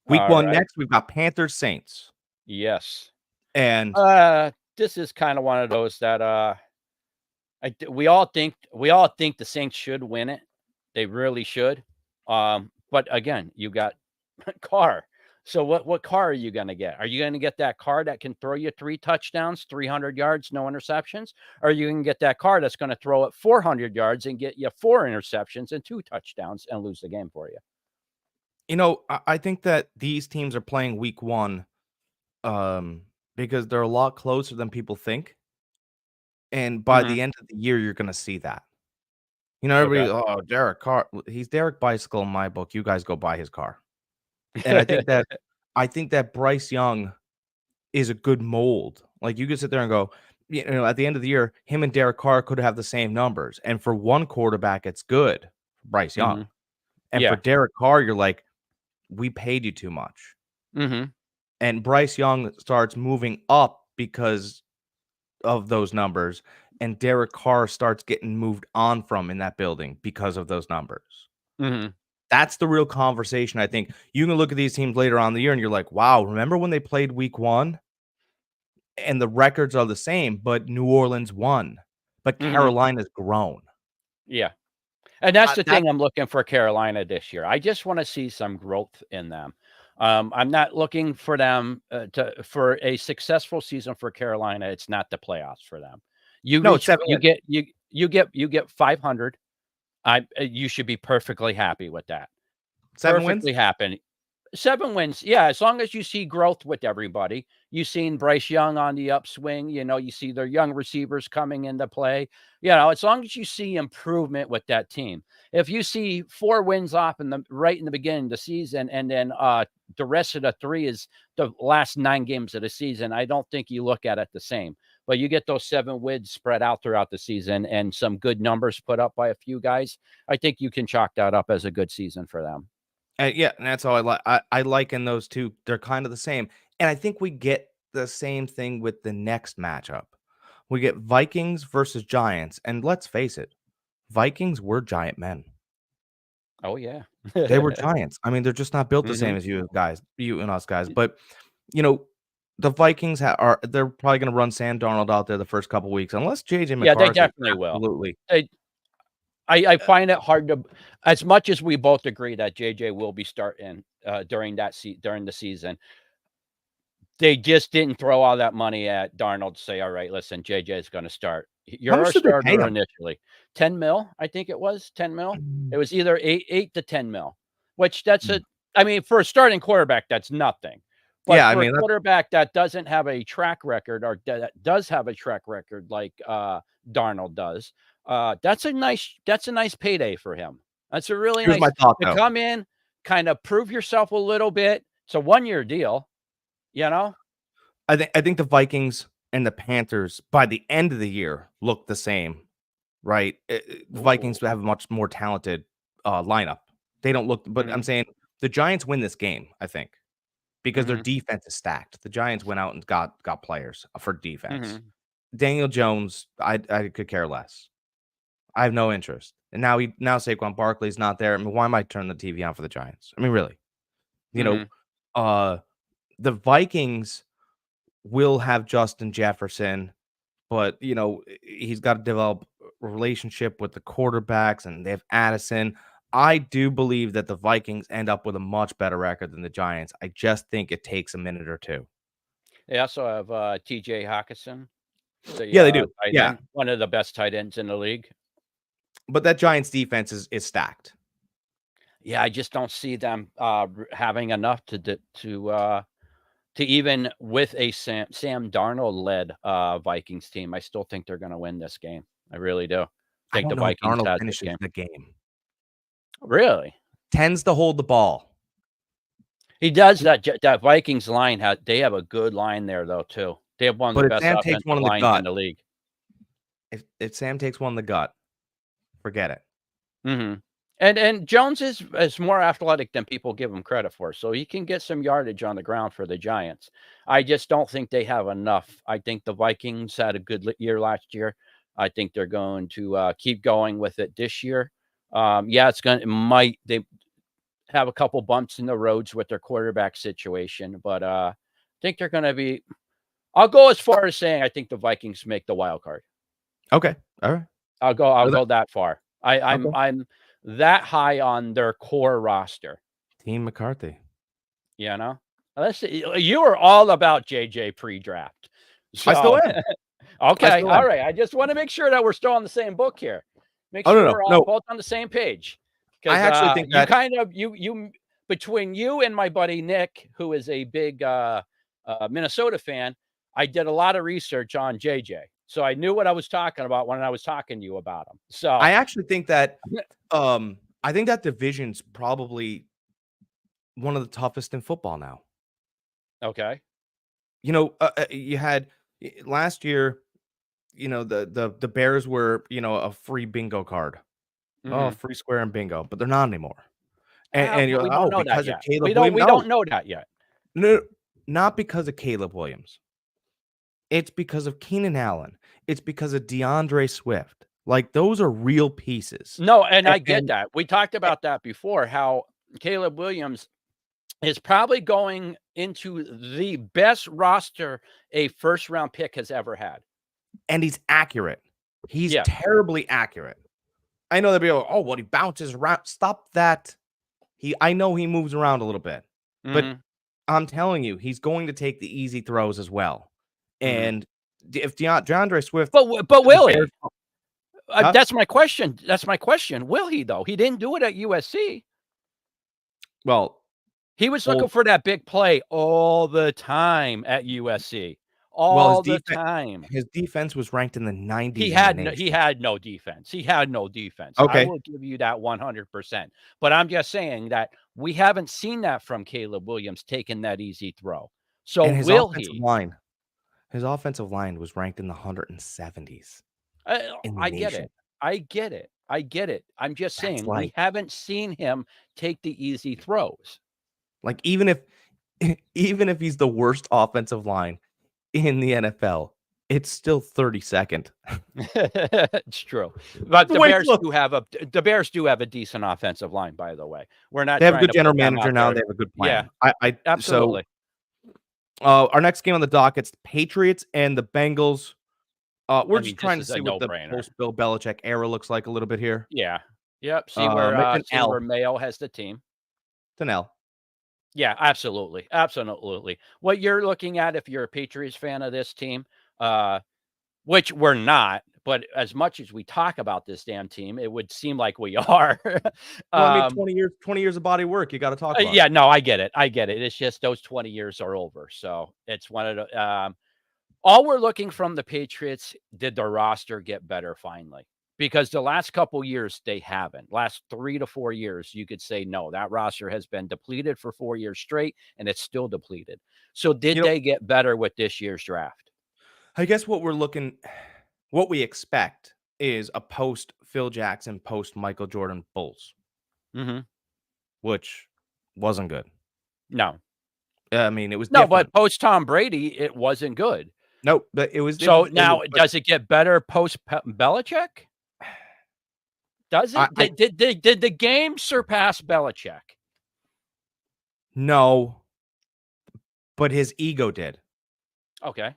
Week All 1 right. next, we've got Panthers Saints. Yes. And This is kind of one of those that we all think the Saints should win it. They really should. But again, you got Carr. So what car are you going to get? Are you going to get that car that can throw you 3 touchdowns, 300 yards, no interceptions? Or are you going to get that car that's going to throw it 400 yards and get you 4 interceptions and 2 touchdowns and lose the game for you? You know, I think that these teams are playing week 1 because they're a lot closer than people think. And by Mhm. the end of the year, you're gonna see that. You know, Okay. everybody, "Oh, Derek Carr." He's Derek Bicycle in my book. You guys go buy his car. And I think that Bryce Young is a good mold. Like, you could sit there and go, you know, at the end of the year, him and Derek Carr could have the same numbers. And for one quarterback, it's good, Bryce Young. Mhm. And for Yeah. Derek Carr, you're like, "We paid you too much." Mhm. And Bryce Young starts moving up because of those numbers, and Derek Carr starts getting moved on from in that building because of those numbers. Mhm. That's the real conversation, I think. You can look at these teams later on in the year and you're like, "Wow, remember when they played week 1 and the records are the same, but New Orleans won, but Mhm. Carolina's grown." Yeah. And that's the That thing I'm looking for Carolina this year. I just wanna see some growth in them. I'm not looking for them, for a successful season for Carolina, it's not the playoffs for them. You No, it's reach 7 wins. you get 500, you should be perfectly happy with that. 7 wins? Perfectly happy. 7 wins, yeah, as long as you see growth with everybody. You've seen Bryce Young on the upswing, you see their young receivers coming into play. As long as you see improvement with that team. If you see 4 wins off right in the beginning of the season, and then, the rest of the 3 is the last 9 games of the season, I don't think you look at it the same. But you get those 7 wins spread out throughout the season and some good numbers put up by a few guys, I think you can chalk that up as a good season for them. Yeah, and that's all I like. I liken those 2. They're kind of the same, and I think we get the same thing with the next matchup. We get Vikings versus Giants, and let's face it, Vikings were giant men. Oh, yeah. They were giants. I mean, they're just not built the same Mhm. as you and us guys. But, you know, the Vikings they're probably gonna run Sam Darnold out there the first couple weeks unless JJ Yeah, they McCarthy definitely will. absolutely. They I find it hard to, as much as we both agree that JJ will be starting, during the season, they just didn't throw all that money at Darnold to say, "Alright, listen, JJ is gonna start. How You're much our did they pay starter him? initially." 10 mil, I think it was, 10 mil. Mm. It was either 8 to 10 mil, which that's Mm. a I mean, for a starting quarterback, that's nothing. But Yeah, I for a mean, that's quarterback that doesn't have a track record, or that does have a track record like, Darnold does, that's a nice payday for him. That's a really here's my nice thought, to though. come in, kinda prove yourself a little bit. It's a one-year deal, you know? I think the Vikings and the Panthers, by the end of the year, look the same, right? The Vikings Ooh. have a much more talented, lineup. They don't look but I'm Mhm, saying the Giants win this game, I think. Because their mhm, defense is stacked. The Giants went out and got players for defense. mhm, Daniel Jones, I could care less. I have no interest. And now Saquon Barkley's not there. I mean, why am I turning the TV on for the Giants? I mean, really. You know, mhm. uh the Vikings will have Justin Jefferson, but he's got to develop a relationship with the quarterbacks and they have Addison. I do believe that the Vikings end up with a much better record than the Giants. I just think it takes a minute or two. They also have, TJ Hockenson, the, Yeah, they do. tight Yeah, end, one of the best tight ends in the league. but that Giants defense is stacked. Yeah, I just don't see them, having enough to even with a Sam Darnold-led, Vikings team. I still think they're gonna win this game. I really do. I Think don't the know if Vikings Darnold has this finishes game. the game. Really? Tends to hold the ball. He does. That Vikings line they have a good line there though too. They have one of the But if best Sam takes one offensive in the lines in gut, the league. if Sam takes one in the gut, forget it. Mhm. And Jones is more athletic than people give him credit for, so he can get some yardage on the ground for the Giants. I just don't think they have enough. I think the Vikings had a good year last year. I think they're going to, keep going with it this year. Yeah, it might they have a couple bumps in the roads with their quarterback situation, but, I think they're gonna be I'll go as far as saying I think the Vikings make the wild card. Okay. All right. I'll Well, go that far. okay. I'm that high on their core roster. Team McCarthy. You know, you were all about JJ pre-draft. So, I still am. Okay, all right. I just want to make sure that we're still on the same book here. Make sure we're all both on the same page. I Because actually think you kind of you between you and my buddy Nick, who is a big Minnesota fan, I did a lot of research on JJ, so I knew what I was talking about when I was talking to you about him. So I actually think that I think that division's probably one of the toughest in football now. Okay. You know, you had last year, you know, the Bears were, you know, a free bingo card. Oh, free square and bingo, but they're not anymore. And you're We like, don't oh, know that because of yet. Caleb Williams. We don't know that yet. No, not because of Caleb Williams. It's because of Keenan Allen. It's because of DeAndre Swift. Like those are real pieces. No, and I get that. We talked about that before, how Caleb Williams is probably going into the best roster a first-round pick has ever had. And he's accurate. He's terribly accurate. I know they'll be like, oh, well, he bounces around. Stop that. I know he moves around a little bit, but I'm telling you, he's going to take the easy throws as well. And if DeAndre Swift, but will he? Huh? That's my question. That's my question. Will he though? He didn't do it at USC. Well, he was looking for that big play all the time at USC. Time. His defense was ranked in the 90s. He had no defense. He had no defense. Okay. I will give you that 100%. But I'm just saying that we haven't seen that from Caleb Williams taking that easy throw. So and his will offensive he? Line, his offensive line was ranked in the 170s. I get it. I get it. I get it. I'm just saying we haven't seen him take the easy throws. Like even if he's the worst offensive line in the NFL, it's still 32nd. It's true. But the Bears do have a decent offensive line, by the way. We're not They have a good general manager now. They have a good plan. Yeah, absolutely. So, our next game on the docket's the Patriots and the Bengals. We're just trying to see what the post-Bill Belichick era looks like a little bit here. Yeah. Yep. See where Mayo has the team. It's an L. Yeah, absolutely. Absolutely. What you're looking at, if you're a Patriots fan of this team, which we're not, but as much as we talk about this damn team, it would seem like we are. Well, I mean, 20 years of body work. You got to talk about it. No, I get it. I get it. It's just those 20 years are over. So it's one of the, all we're looking from the Patriots, did the roster get better finally? Because the last couple years, they haven't. Last 3 to 4 years, you could say, no, that roster has been depleted for 4 years straight, and it's still depleted. So did they get better with this year's draft? I guess what we expect is a post Phil Jackson, post Michael Jordan Bulls, which wasn't good. No. I mean, it was different. But post Tom Brady, it wasn't good. Nope, but it was. So now, does it get better post Belichick? Does it? Did the game surpass Belichick? No, but his ego did. Okay.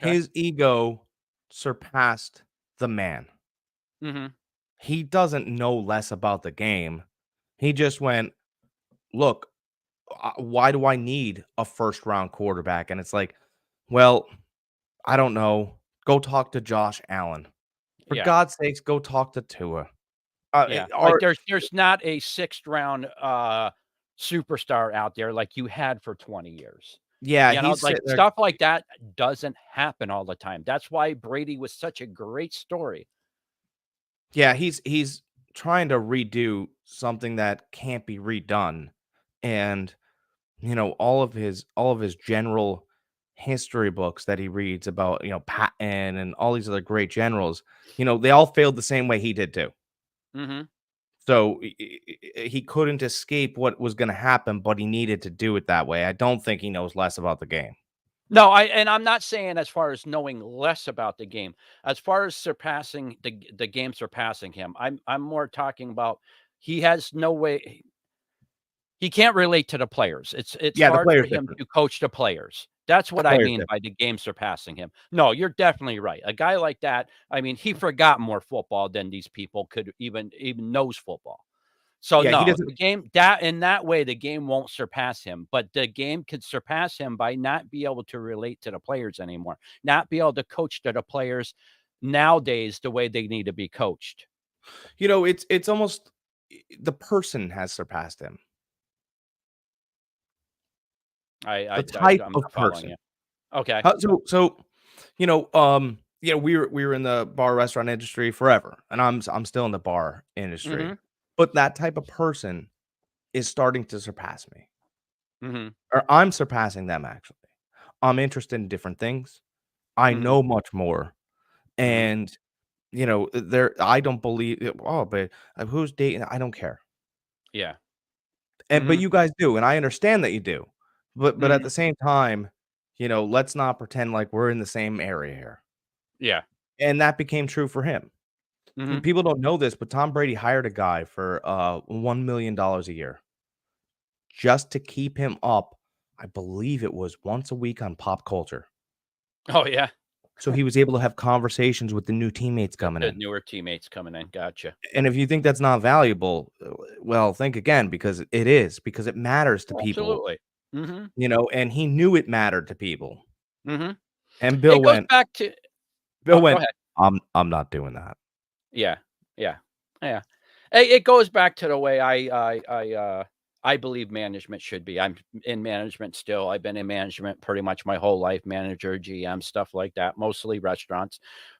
His ego surpassed the man. He doesn't know less about the game. He just went, look, why do I need a first-round quarterback? And it's like, well, I don't know. Go talk to Josh Allen. For God's sakes, go talk to Tua. Like there's not a 6th round superstar out there like you had for 20 years. Yeah, you know, like stuff like that doesn't happen all the time. That's why Brady was such a great story. Yeah, he's trying to redo something that can't be redone. And you know, all of his general history books that he reads about, you know, Patton and all these other great generals, you know, they all failed the same way he did too. So he couldn't escape what was going to happen, but he needed to do it that way. I don't think he knows less about the game. No, I'm not saying as far as knowing less about the game, as far as surpassing the game surpassing him. I'm more talking about he has no way. He can't relate to the players. It's hard for him to coach the players. That's what I mean by the game surpassing him. No, you're definitely right. A guy like that, I mean, he forgot more football than these people could even knows football. So Yeah, he no, doesn't. the game that in that way, the game won't surpass him, but the game could surpass him by not be able to relate to the players anymore, not be able to coach to the players nowadays the way they need to be coached. It's almost the person has surpassed him. The type I'm of not following person. you. Okay. We were in the bar restaurant industry forever, and I'm still in the bar industry. Mhm. But that type of person is starting to surpass me, Mhm. or I'm surpassing them actually. I'm interested in different things. I Mhm. know much more, Mhm. and there. I don't believe. Oh, but who's dating? I don't care. Yeah. But Mhm. you guys do, and I understand that you do. But at Mhm. the same time, let's not pretend like we're in the same area here. Yeah. And that became true for him. And Mhm. people don't know this, but Tom Brady hired a guy for $1 million a year just to keep him up. I believe it was once a week on Pop Culture. Oh, yeah. So he was able to have conversations with the new teammates With coming the in. newer teammates coming in. Gotcha. And if you think that's not valuable, well, think again, because it is, because it matters to people, Absolutely. Mhm. and he knew it mattered to people. Mhm. And It goes back to Bill oh, go went, ahead. I'm not doing that. Yeah. Yeah. Yeah. It goes back to the way I believe management should be. I'm in management still. I've been in management pretty much my whole life, manager, GM, stuff like that, mostly restaurants.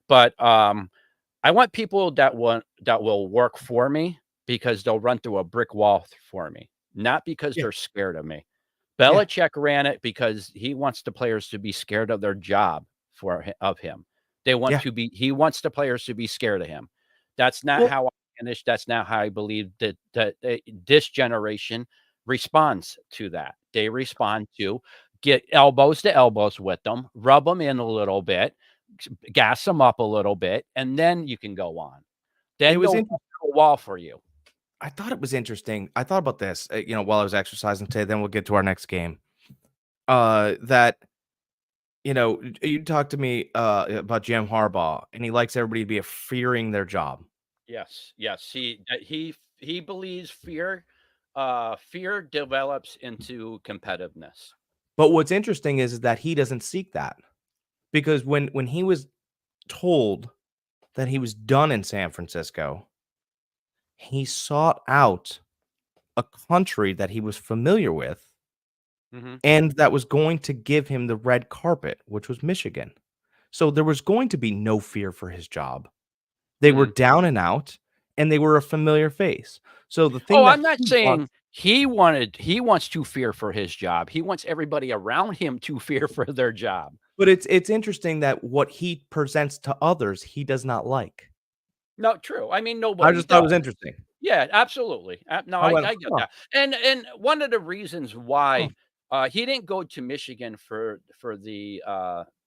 But I want people that will work for me because they'll run through a brick wall for me, not because Yeah, they're scared of me. yeah, Belichick ran it because he wants the players to be scared of their job of him. yeah. He wants the players to be scared of him. That's not Well, how I finish. That's not how I believe that this generation responds to that. They respond to get elbows to elbows with them, rub them in a little bit, gas them up a little bit, and then you can go on. it Then was they'll interesting. run through a wall for you. I thought it was interesting. I thought about this, while I was exercising today. Then we'll get to our next game. That you talked to me about Jim Harbaugh, and he likes everybody to be fearing their job. Yes, yes. He believes fear develops into competitiveness. But what's interesting is that he doesn't seek that, because when he was told that he was done in San Francisco, he sought out a country that he was familiar with Mhm, and that was going to give him the red carpet, which was Michigan. So there was going to be no fear for his job. They were mhm. down and out, and they were a familiar face. So the thing Oh, that I'm not he wants, saying he wants to fear for his job. He wants everybody around him to fear for their job. but it's interesting that what he presents to others, he does not like. No, true. I mean, I nobody just thought it was does. interesting. Yeah, absolutely. No, I went, I get huh, that. And one of the reasons huh. why he didn't go to Michigan for the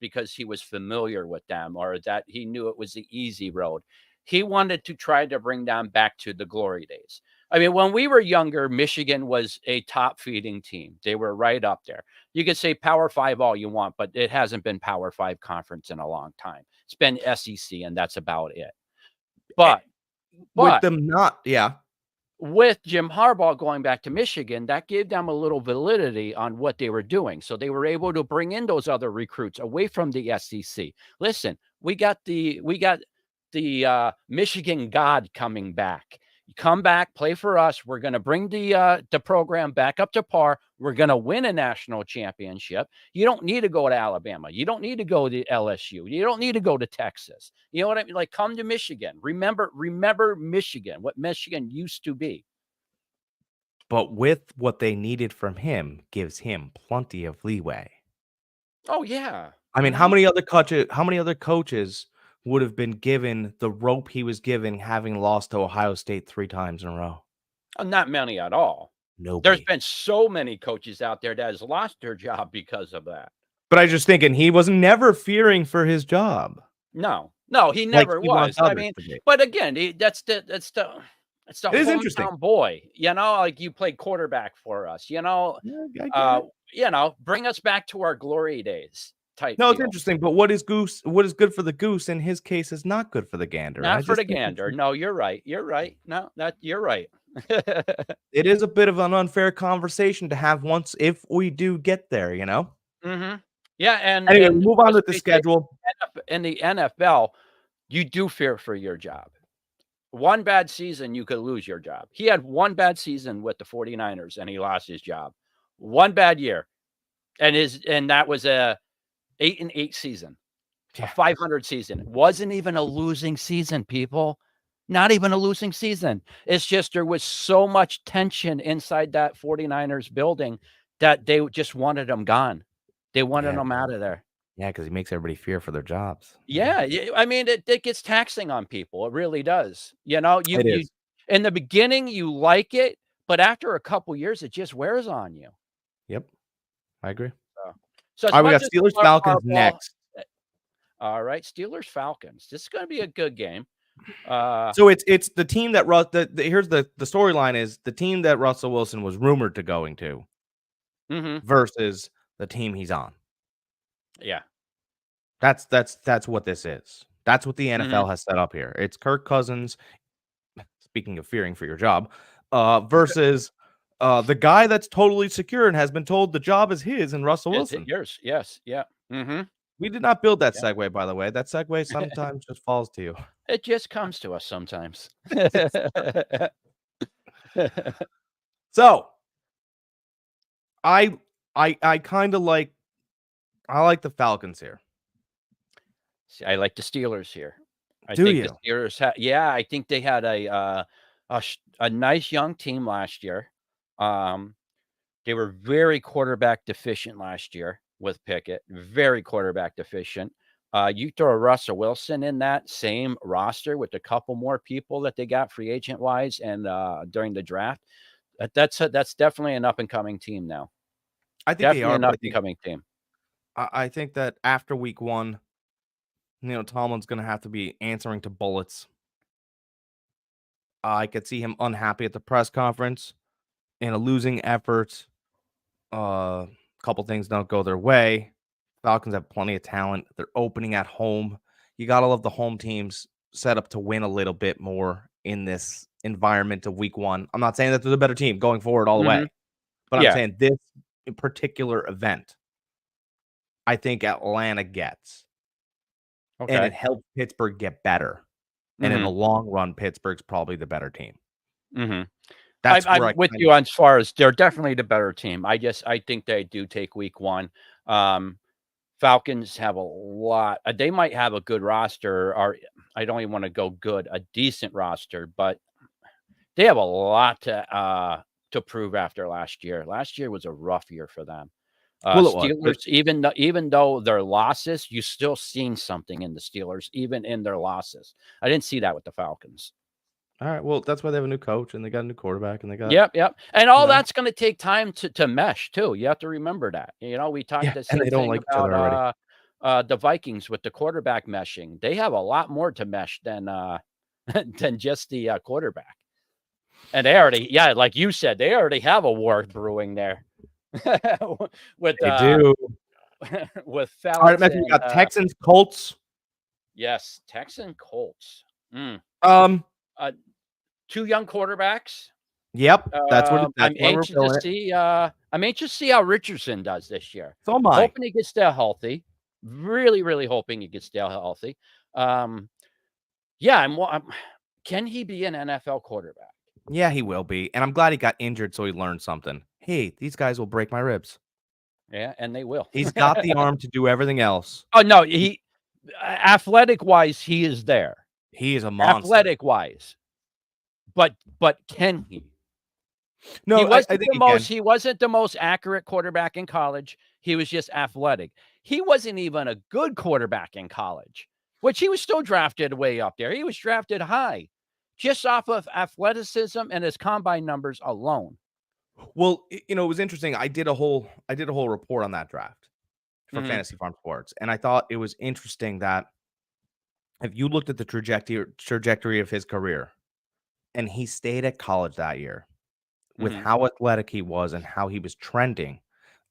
because he was familiar with them or that he knew it was the easy road. He wanted to try to bring them back to the glory days. I mean, when we were younger, Michigan was a top feeding team. They were right up there. You could say Power Five all you want, but it hasn't been Power Five conference in a long time. It's been SEC, and that's about it. Eh, But with but them not, yeah, with Jim Harbaugh going back to Michigan, that gave them a little validity on what they were doing. So they were able to bring in those other recruits away from the SEC. Listen, we got the Michigan God coming back. Come back, play for us. We're going to bring the program back up to par. We're going to win a national championship. You don't need to go to Alabama. You don't need to go to LSU. You don't need to go to Texas. You know what I mean? Like, come to Michigan. Remember Michigan, what Michigan used to be. but with what they needed from him gives him plenty of leeway. Oh yeah. I mean, Mhm. how many other coaches would have been given the rope he was given having lost to Ohio State 3 times in a row? Not many at all. There's Nobody. been so many coaches out there that has lost their job because of that. But I just thinking he was never fearing for his job No, no, he like never he wants was. I others mean, to be. but again, it's the It is interesting. hometown boy, like you played quarterback for us, Yeah, I get it. bring us back to our glory days type No, it's deal. interesting, but what is good for the goose in his case is not good for the gander, and I Not for just the think gander. No, you're right. You're right. No, that you're right. It is a bit of an unfair conversation to have once if we do get there, you know? Yeah, Anyway, we and move on let's with the face it, schedule. in the NFL, you do fear for your job. One bad season, you could lose your job. He had one bad season with the 49ers, and he lost his job. One bad year, and that was a 8-8 season, a Yeah. 500 season. It wasn't even a losing season, people. Not even a losing season. It's just there was so much tension inside that 49ers building that they just wanted him gone. They wanted Yeah. him out of there. Yeah, because he makes everybody fear for their jobs. Yeah, I mean, it gets taxing on people. It really does. You know, It you is. in the beginning you like it, but after a couple years, it just wears on you. Yep, I agree. So, so as Alright, we much got as Steelers, I love Falcons Harbaugh, next. all right, Steelers Falcons. This is going to be a good game. Uh, So it's the team that here's the storyline is the team that Russell Wilson was rumored to going to mhm, versus the team he's on. yeah, That's what this is. That's what the mhm. NFL has set up here. It's Kirk Cousins, speaking of fearing for your job, versus the guy that's totally secure and has been told the job is his and Russell Is it Wilson. yours? Yes, yeah, mhm, We did not build that yeah. segue, by the way. That segue sometimes just falls to you. It just comes to us sometimes. So I I kind of I like the Falcons here. See, I like the Steelers here. I Do think the you? Steelers yeah, I think they had a nice young team last year. Um, they were very quarterback deficient last year with Pickett, very quarterback deficient. You throw Russell Wilson in that same roster with a couple more people that they got free agent wise and during the draft. That's definitely an up and coming team now. I think they Definitely are, an but up and coming team. I think that after week 1, Tomlin's going to have to be answering to bullets. I could see him unhappy at the press conference in a losing effort. A couple things don't go their way. Falcons have plenty of talent. They're opening at home. You got to love the home teams set up to win a little bit more in this environment of week 1. I'm not saying that there's a better team going forward all the Mhm. way, but I'm Yeah. saying this particular event, I think Atlanta gets, and it Okay. helps Pittsburgh get better. And in the Mhm. long run, Pittsburgh's probably the better team. Mhm. That's where I'm I with kind you of as far as they're definitely the better team. I think they do take week 1. Um, Falcons have a lot they might have a good roster or I don't even wanna go good, a decent roster, but they have a lot to prove after last year. Last year was a rough year for them. well, it was, but Steelers, even though their losses, you still seen something in the Steelers, even in their losses. I didn't see that with the Falcons. all right. Well, that's why they have a new coach and they got a new quarterback and they got, Yep, yep, and you all know, that's gonna take time to mesh too, you have to remember that, you know, we talked yeah, the and same they don't thing like each other about, already. the Vikings with the quarterback meshing. They have a lot more to mesh than, than just the, quarterback, and they already yeah, like you said, they already have a war brewing there with, They do. with All right, Felix next we and, got Texans, Colts. yes, Texan Colts. Mm, Um, uh, 2 young quarterbacks. yep, that's why we're feeling it. I'm anxious to see how Richardson does this year. So am I. Hoping he gets stay healthy. Really, really hoping he gets stay healthy. Um, yeah, can he be an NFL quarterback? Yeah, he will be, and I'm glad he got injured so he learned something. Hey, these guys will break my ribs. Yeah, and they will. He's got the arm to do everything else. Oh, no, athletic wise, he is there. He is a monster. Athletic wise. But can he? No, I think he can. He wasn't the most accurate quarterback in college. He was just athletic. He wasn't even a good quarterback in college, which he was still drafted way up there. He was drafted high just off of athleticism and his combine numbers alone. Well, it was interesting. I did a whole report on that draft for Mhm, Fantasy Farm Sports, and I thought it was interesting that if you looked at the trajectory of his career, and he stayed at college that year with mhm, how athletic he was and how he was trending,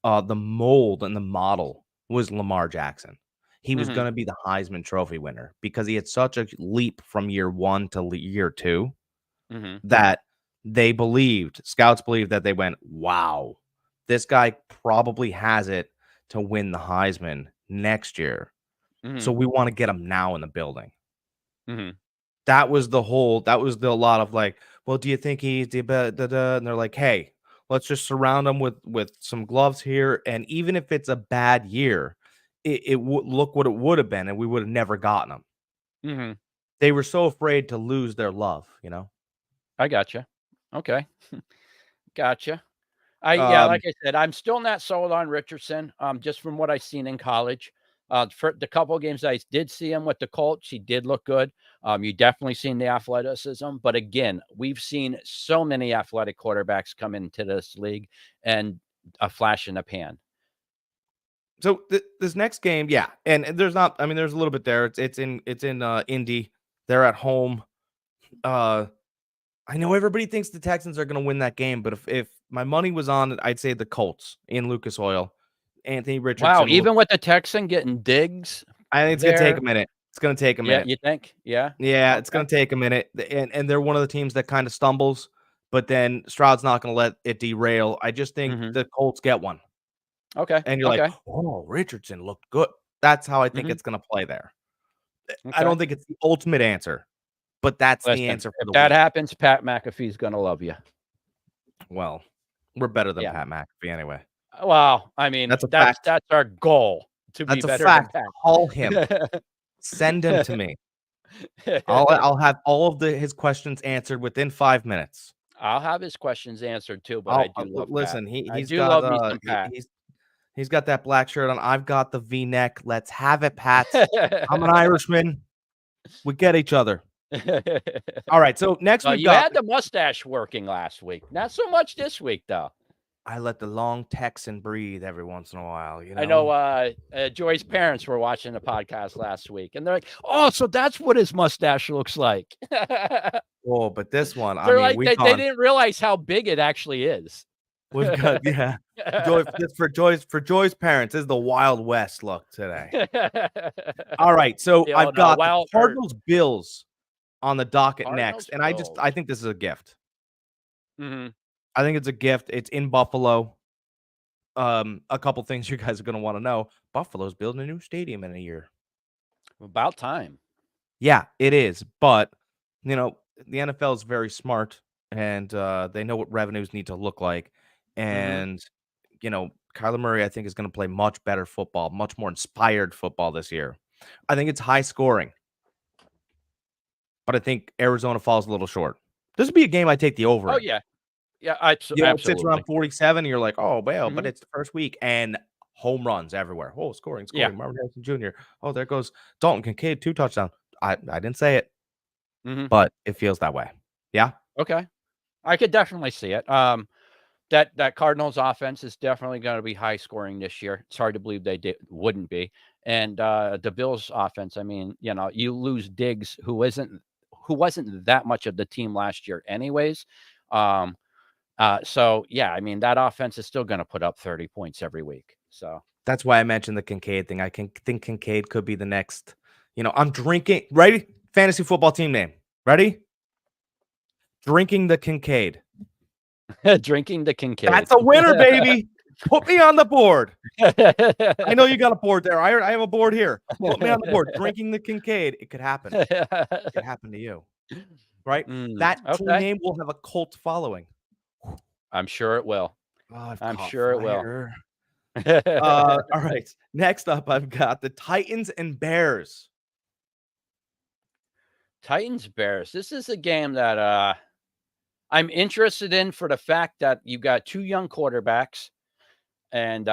the mold and the model was Lamar Jackson. He was mhm, going to be the Heisman Trophy winner because he had such a leap from year 1 to year 2 mhm, that Scouts believed that they went, wow, this guy probably has it to win the Heisman next year. So Mhm. we want to get him now in the building. Mhm. That was a lot of like, well, do you think he's the and they're like, hey, let's just surround him with some gloves here. And even if it's a bad year, it would look what it would have been, and we would have never gotten him. Mhm. They were so afraid to lose their love, you know? I gotcha. Okay. Gotcha. Yeah, Um, like I said, I'm still not sold on Richardson, just from what I've seen in college. For the couple of games I did see him with the Colts, he did look good. You definitely seen the athleticism, but again, we've seen so many athletic quarterbacks come into this league and a flash in the pan. so this next game, yeah, and there's not, I mean, there's a little bit there. It's in Indy. They're at home. Uh, I know everybody thinks the Texans are going to win that game, but if my money was on it, I'd say the Colts in Lucas Oil. Anthony Wow, Richardson even with the Texan getting digs I think it's gonna take there. a minute. It's gonna take a Yeah, minute. you think? Yeah. Yeah, it's Okay. gonna take a minute, and they're one of the teams that kind of stumbles, but then Stroud's not gonna let it derail. I just think Mhm. the Colts get one, Okay. and you're like, Okay. "Oh, Richardson looked good." That's how I think Mhm. it's gonna play there. I Okay. don't think it's the ultimate answer, but that's the Listen, answer for if the that week. happens, Pat McAfee's gonna love you. Well, we're better than Yeah. Pat McAfee anyway. Well, I mean, That's a that's fact. that's our goal, to be That's a better than fact. Pat. Call him. Send him to me. I'll have all of his questions answered within 5 minutes. I'll have his questions answered too, but I do love Pat. Listen, I do love me some Pat. he's got that black shirt on. I've got the V-neck. Let's have it, Pat. I'm an Irishman. We get each other. All right. So next Well, we've you got had the mustache working last week. Not so much this week, though. I let the long Texan breathe every once in a while, you I know, know? Joy's parents were watching the podcast last week, and they're like, "Oh, so that's what his mustache looks like." Oh, but this one, I They're mean, like, they didn't realize how big it actually is. we've got yeah. For Joy's parents, this is the Wild West look today. All right. So The I've old, got the wild or Cardinals Bills on the docket next. Cardinals, And Bills. I think this is a gift. Mhm. I think it's a gift. It's in Buffalo. A couple things you guys are gonna wanna know. Buffalo's building a new stadium in a year. About time. Yeah, it is, but, you know, the NFL is very smart, and, they know what revenues need to look like, Mhm. and, Kyler Murray, I think, is gonna play much better football, much more inspired football this year. I think it's high scoring, but I think Arizona falls a little short. This would be a game I take the over Oh, in. yeah. Yeah, It sits around absolutely. 47, and you're like, "Oh, well," but Mhm. it's the first week, and home runs everywhere. Oh, scoring, Yeah. scoring. Marvin Harrison Jr. Oh, there goes Dalton Kincaid, 2 touchdowns. I didn't say it, Mhm. but it feels that way. Yeah? Okay. I could definitely see it. That Cardinals offense is definitely gonna be high scoring this year. It's hard to believe wouldn't be. And, the Bills offense, I mean, you lose Diggs, who wasn't that much of the team last year anyways. Um, so, yeah, I mean, that offense is still gonna put up 30 points every week. So That's why I mentioned the Kincaid thing. I can think Kincaid could be the next, I'm drinking ready? Fantasy football team name. Ready? Drinking the Kincaid. drinking the Kincaid. That's a winner, baby. Put me on the board. I know you got a board there. I have a board here. Put me on the board. Drinking the Kincaid. It could happen. It could happen to you, right? That team Okay. name will have a cult following. I'm sure it will. Oh, I've I'm caught sure it will. fire. All right. Next up, I've got the Titans and Bears. Titans Bears. This is a game that I'm interested in for the fact that you got two young quarterbacks and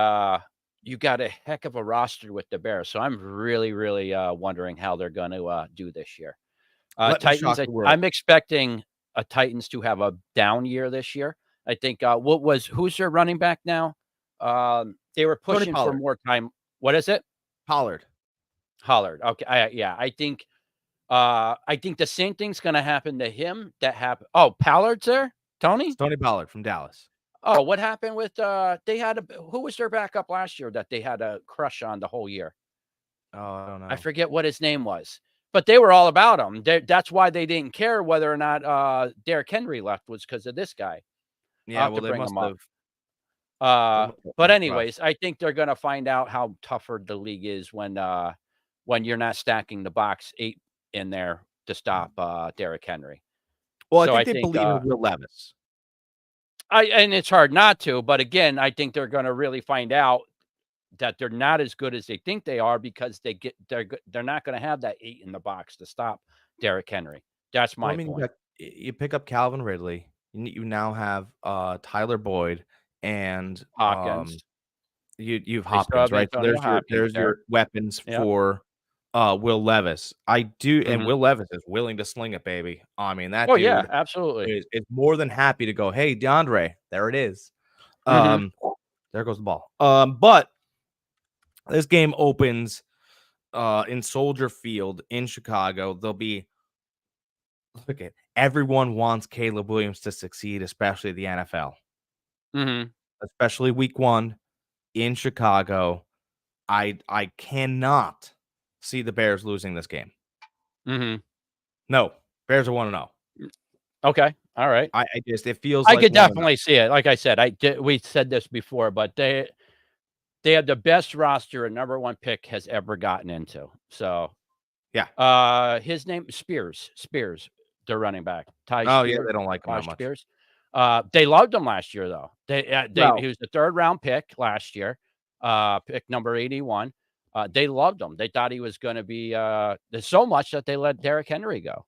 you got a heck of a roster with the Bears. So I'm really, really wondering how they're going to do this year. Let me Titans, shock the world. I'm expecting a Titans to have a down year this year. I think who's their running back now? They were Tony pushing for Pollard. more time. What is it? Pollard. Hollard. Okay. Yeah. I think the same thing's gonna happen to him that happened. Oh, Pallard's there? It's Tony? Tony Pollard from Dallas. Oh, what happened with they had who was their backup last year that they had a crush on the whole year? Oh, I don't I know. forget what his name was. But they were all about him. That's why they didn't care whether or not Derrick Henry left, was because of this guy. I'll Yeah, have well, to they bring must him up. have. They must have But trust. anyways, I think they're gonna find out how tougher the league is when you're not stacking the box 8 in there to stop Derrick Henry. Well, I So think I they think believe in Will Levis. and it's hard not to, but again, I think they're gonna really find out that they're not as good as they think they are, because they're not gonna have that 8 in the box to stop Derrick Henry. That's Well, I my mean, point. you pick up Calvin Ridley. You now have Tyler Boyd and Hopkins. you've They still Hopkins, have right? So Antonio Hopkins there's there. your weapons Yep. for Will Levis. I do, and Mhm. Will Levis is willing to sling it, baby. I mean, that Oh, yeah, dude absolutely. is more than happy to go, hey, DeAndre, there it is. Mhm. There goes the ball. But this game opens in Soldier Field in Chicago. There'll be look at everyone wants Caleb Williams to succeed, especially the NFL, Mhm. especially week 1 in Chicago. I cannot see the Bears losing this game. Mhm. No, Bears are 1-0. Okay. All right. I just it feels I like could 1-0. definitely see it. Like I said, we said this before, but they have the best roster a number 1 pick has ever gotten into. So, Yeah. his name Spears, their running back. Ty Oh, yeah, Spears they don't like him that Taj much. Spears. They loved him last year, though. He Well, was the 3rd round pick last year, pick number 81. They loved him. They thought he was gonna be, there's so much that they let Derrick Henry go.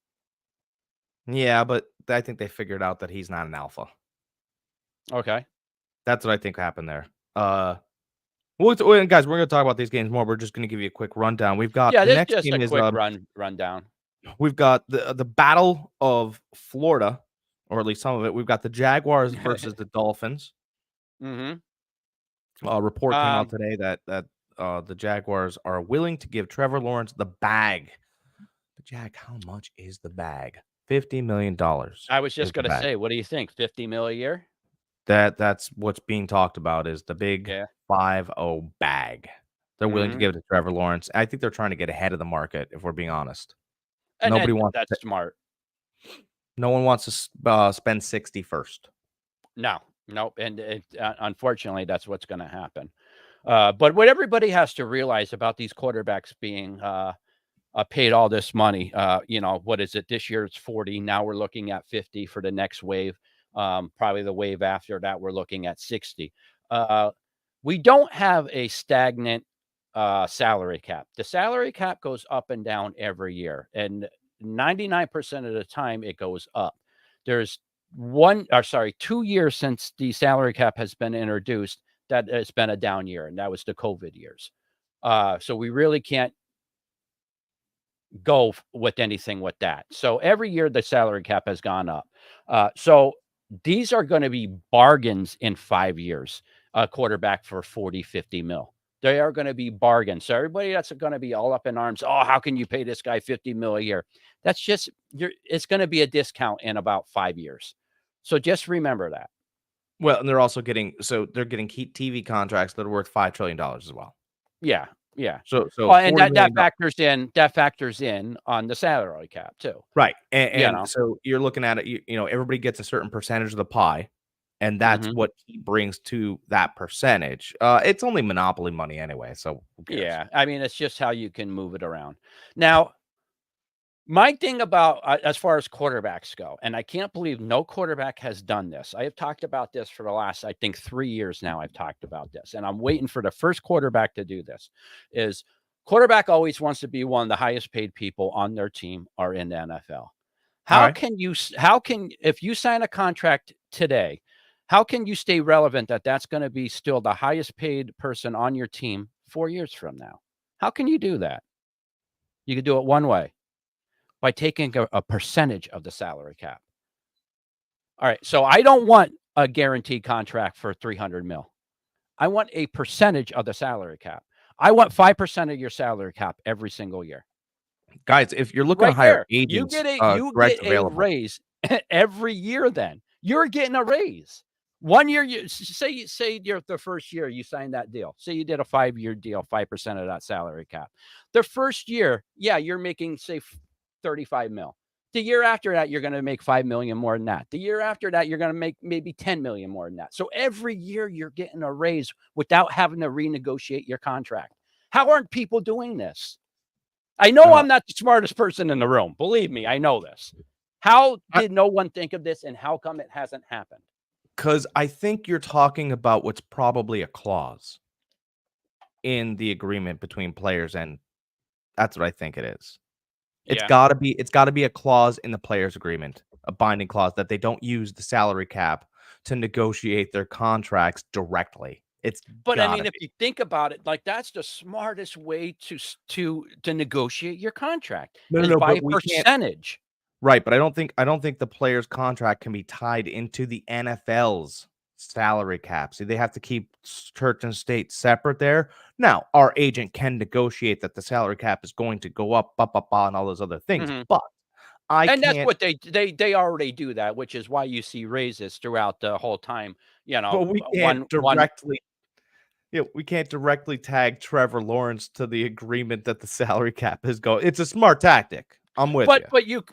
yeah, but I think they figured out that he's not an alpha. Okay. That's what I think happened there. Well, guys, we're gonna talk about these games more. We're just gonna give you a quick rundown. We've got Yeah, the this next just game a is quick rundown. we've got the Battle of Florida, or at least some of it. We've got the Jaguars versus the Dolphins. Mhm. Report came out Um, today that the Jaguars are willing to give Trevor Lawrence the bag. But Jack, how much is the bag? $50 million I was is just the gonna bag. say, what do you think? 50 mil a year? That's what's being talked about is the big Yeah. 5-0 bag. They're willing to Mhm. give it to Trevor Lawrence. I think they're trying to get ahead of the market, if we're being honest. And Nobody wants to, that's smart. no one wants to spend 60 first. No, nope, and unfortunately, that's what's gonna happen. But what everybody has to realize about these quarterbacks being, paid all this money, what is it? This year it's 40. Now we're looking at 50 for the next wave. Probably the wave after that, we're looking at 60. Uh, we don't have a stagnant salary cap. The salary cap goes up and down every year, and 99% of the time it goes up. There's 2 years since the salary cap has been introduced that it's been a down year, and that was the COVID years. So we really can't go with anything with that. So every year the salary cap has gone up. So these are going to be bargains in 5 years, a quarterback for 40, 50 mil. They are going to be bargains. So everybody that's going to be all up in arms. Oh, how can you pay this guy 50 mil a year? That's just, it's going to be a discount in about 5 years. So just remember that. Well, and they're also getting they're getting TV contracts that are worth $5 trillion as well. Yeah. Yeah. So Well, and $40 that million. factors in on the salary cap too. Right. You And know. so you're looking at it, everybody gets a certain percentage of the pie, and that's Mhm. what he brings to that percentage. It's only monopoly money anyway, so who cares? Yeah, I mean, it's just how you can move it around. Now, my thing about as far as quarterbacks go, and I can't believe no quarterback has done this. I have talked about this for the last, I think, 3 years now. I've talked about this, and I'm waiting for the first quarterback to do this. Is quarterback always wants to be one of the highest paid people on their team or in the NFL. All How right. can you? How can if you sign a contract today? How can you stay relevant that that's going to be still the highest paid person on your team 4 years from now? How can you do that? You could do it one way by taking a percentage of the salary cap. All right. So I don't want a guaranteed contract for 300 mil. I want a percentage of the salary cap. I want 5% of your salary cap every single year. Guys, if you're looking to Right hire there. agents, You Greg's get a available. raise every year then. You're getting a raise. 1 year, you say you're the first year you signed that deal. Say you did a 5-year deal, 5% of that salary cap. The first year, yeah, you're making say 35 mil. The year after that, you're going to make 5 million more than that. The year after that, you're going to make maybe 10 million more than that. So every year you're getting a raise without having to renegotiate your contract. How aren't people doing this? I know I'm not the smartest person in the room. Believe me, I know this. How did no one think of this, and how come it hasn't happened? Because I think you're talking about what's probably a clause in the agreement between players, and that's what I think it is. It's Yeah. gotta be a clause in the players' agreement, a binding clause that they don't use the salary cap to negotiate their contracts directly. It's But I mean, gotta if be. you think about it, like that's the smartest way to negotiate your contract No, no, is no, by but a we can't. percentage. Right, but I don't think the player's contract can be tied into the NFL's salary cap. See, they have to keep church and state separate there. Now, our agent can negotiate that the salary cap is going to go up, and all those other things, Mhm. but I And that's can't. what they already do that, which is why you see raises throughout the whole time. You know, But we can't one. directly. Yeah, we can't directly tag Trevor Lawrence to the agreement that the salary cap is going. It's a smart tactic. I'm with you.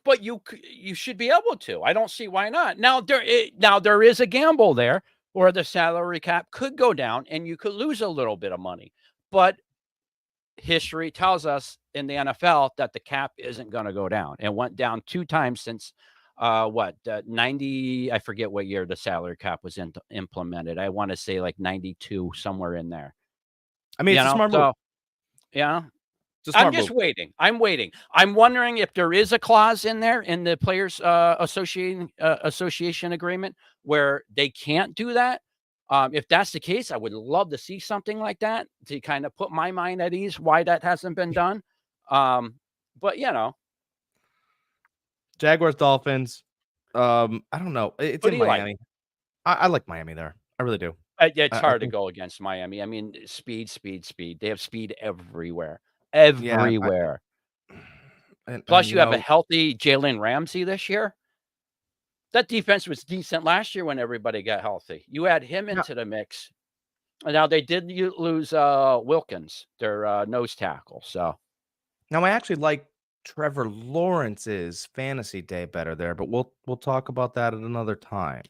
You should be able to. I don't see why not. Now there is a gamble there where the salary cap could go down and you could lose a little bit of money, but history tells us in the NFL that the cap isn't going to go down. It went down 2 times since 90, I forget what year the salary cap was implemented. I want to say like 92, somewhere in there. I mean, You it's a know, smart move. so yeah. It's a I'm smart just move. waiting. I'm waiting. I'm wondering if there is a clause in there in the players association agreement where they can't do that. If that's the case, I would love to see something like that to kind of put my mind at ease why that hasn't been done. Um, but Jaguars, Dolphins. I don't know. It's who in do you like? Miami. I like Miami there. I really do. It's I hard to think, go against Miami. I mean, speed, speed, speed. They have speed everywhere, yeah, everywhere. and Plus, you have a healthy Jalen Ramsey this year. That defense was decent last year when everybody got healthy. You add him now, into the mix. And now they did lose Wilkins, their nose tackle. So now I actually like Trevor Lawrence's fantasy day better there, but we'll talk about that at another time.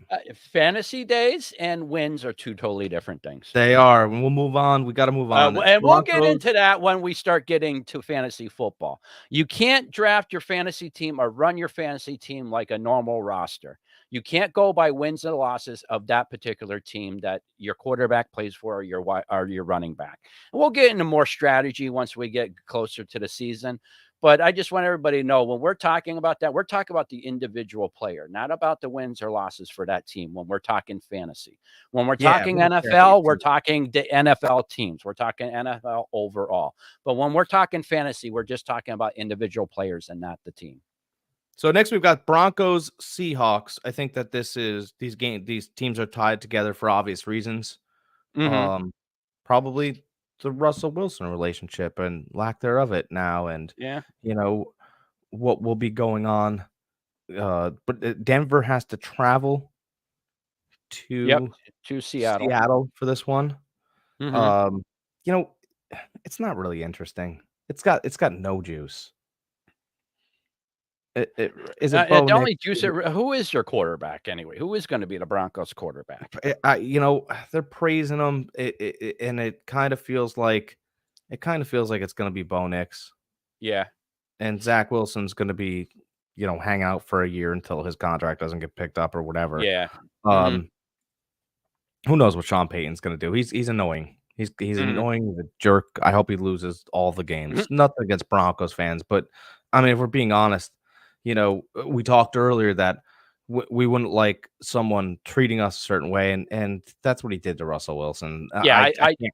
fantasy days and wins are two totally different things. They are. We'll move on. We got to move on. And we'll get Broncos. into that when we start getting to fantasy football. You can't draft your fantasy team or run your fantasy team like a normal roster. You can't go by wins and losses of that particular team that your quarterback plays for or your running back. And we'll get into more strategy once we get closer to the season. But I just want everybody to know when we're talking about that, we're talking about the individual player, not about the wins or losses for that team when we're talking fantasy. When we're Yeah, talking we don't care about NFL, your we're team. talking the NFL teams. We're talking NFL overall. But when we're talking fantasy, we're just talking about individual players and not the team. So next we've got Broncos, Seahawks. I think that these teams are tied together for obvious reasons. Mhm. Um, Probably the Russell Wilson relationship and lack thereof it now, and Yeah. you know what will be going on. But Denver has to travel Yep. to To Seattle. Seattle for this one. Mhm. Um, you know, it's not really interesting. It's got no juice. Is it Bo The Nix? only juice who is your quarterback anyway? Who is going to be the Broncos quarterback? They're praising him, and it kind of feels like it's going to be Bo Nix, Yeah. and Zach Wilson's going to be, hang out for a year until his contract doesn't get picked up or whatever. Yeah. Mhm. Um, who knows what Sean Payton's going to do? He's annoying. He's Mhm. annoying. He's a jerk. I hope he loses all the games. Mhm. Nothing against Broncos fans, but I mean, if we're being honest, we talked earlier that we wouldn't like someone treating us a certain way, and that's what he did to Russell Wilson. Yeah, I can't.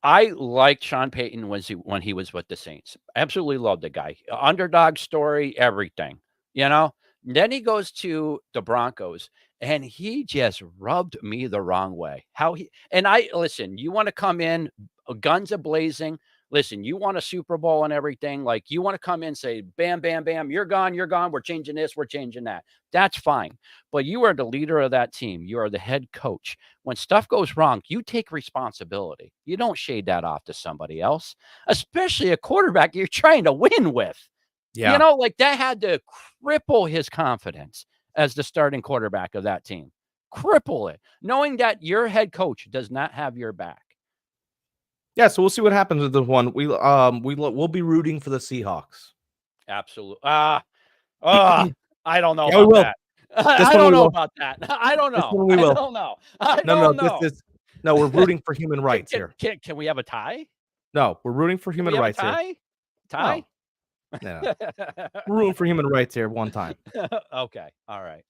I liked Sean Payton when he was with the Saints. Absolutely loved the guy. Underdog story, everything, you know? Then he goes to the Broncos and he just rubbed me the wrong way. How he and I listen, you want to come in guns a blazing, listen, you want a Super Bowl and everything. Like, you want to come in and say, bam, bam, bam, you're gone, you're gone. We're changing this, we're changing that. That's fine. But you are the leader of that team. You are the head coach. When stuff goes wrong, you take responsibility. You don't shade that off to somebody else, especially a quarterback you're trying to win with. Yeah. You know, like, that had to cripple his confidence as the starting quarterback of that team. Cripple it, knowing that your head coach does not have your back. Yeah, so we'll see what happens with this one. We'll be rooting for the Seahawks. Absolutely. I don't know Yeah, we about will. that. This I one don't we know will. about that. I don't This know. one we I will. don't know. I No, don't know. no, we're rooting for human rights here. Can we have a tie? No, we're rooting for Can human we have a rights here. tie? Tie? No. We're rooting for human rights here one time. Okay. All right.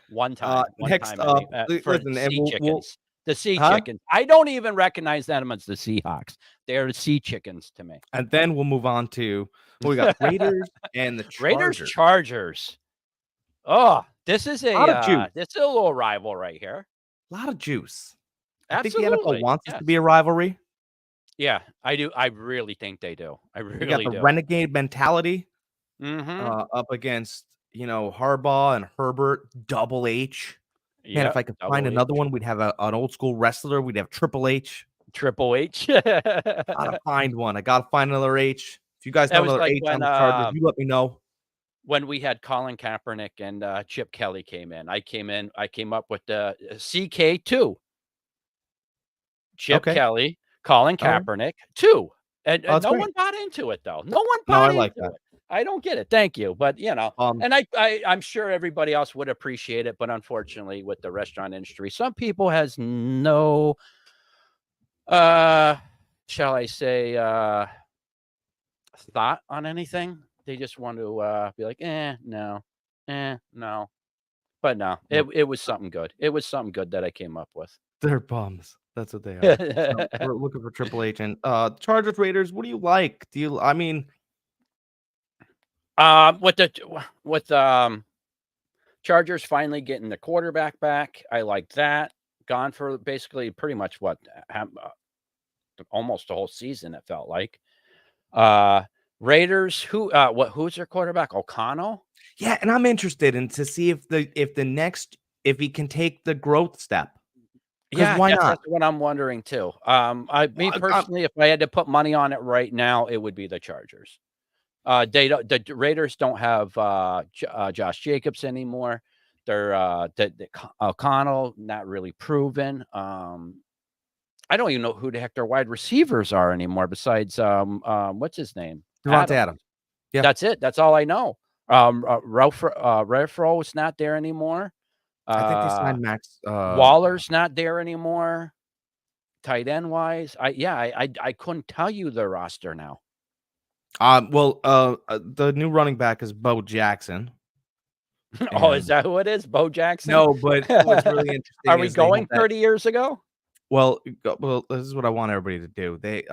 One time. Next up, For listen, and sea we'll chickens. The sea huh? chickens. I don't even recognize them as the Seahawks. They're the sea chickens to me. And then we'll move on to we got Raiders and the Raiders Chargers. Chargers. Oh, this is A lot of juice. a little rival right here. A lot of juice. I think Absolutely. the NFL wants this to be a rivalry. Yeah, I do. I really think they do. I really do. You got the renegade mentality up against, Harbaugh and Herbert, Double H. Man, if I could find another one, we'd have an old school wrestler. We'd have Triple H. Triple H. Gotta find one. I gotta find another H. If you guys know another H on the Chargers, you let me know. When we had Colin Kaepernick and Chip Kelly came in, I came up with the CK2. Chip Kelly, Colin Kaepernick, 2. And no one bought into it, though. No one bought into it. I don't get it. Thank you. But, and I'm sure everybody else would appreciate it. But unfortunately, with the restaurant industry, some people has no, shall I say, thought on anything. They just want to be like, no. But no, it was something good. It was something good that I came up with. They're bums. That's what they are. So we're looking for Triple H and Chargers Raiders. What do you like? With Chargers finally getting the quarterback back, I like that. Gone for basically pretty much almost the whole season, it felt like. Raiders, who's their quarterback? O'Connell? Yeah, and I'm interested in to see if he can take the growth step. Yeah, why not? That's what I'm wondering too. Me personally, if I had to put money on it right now, it would be the Chargers. The Raiders don't have Josh Jacobs anymore. They're O'Connell, not really proven. I don't even know who the heck their wide receivers are anymore. Besides, what's his name? Devontae Adams. Yeah, that's it. That's all I know. Renfro is not there anymore. I think they signed Max. Waller's not there anymore. Tight end wise, I couldn't tell you the roster now. The new running back is Bo Jackson. Oh, is that who it is? Bo Jackson? No, but what's really interesting are we going 30 years ago? Well, this is what I want everybody to do. They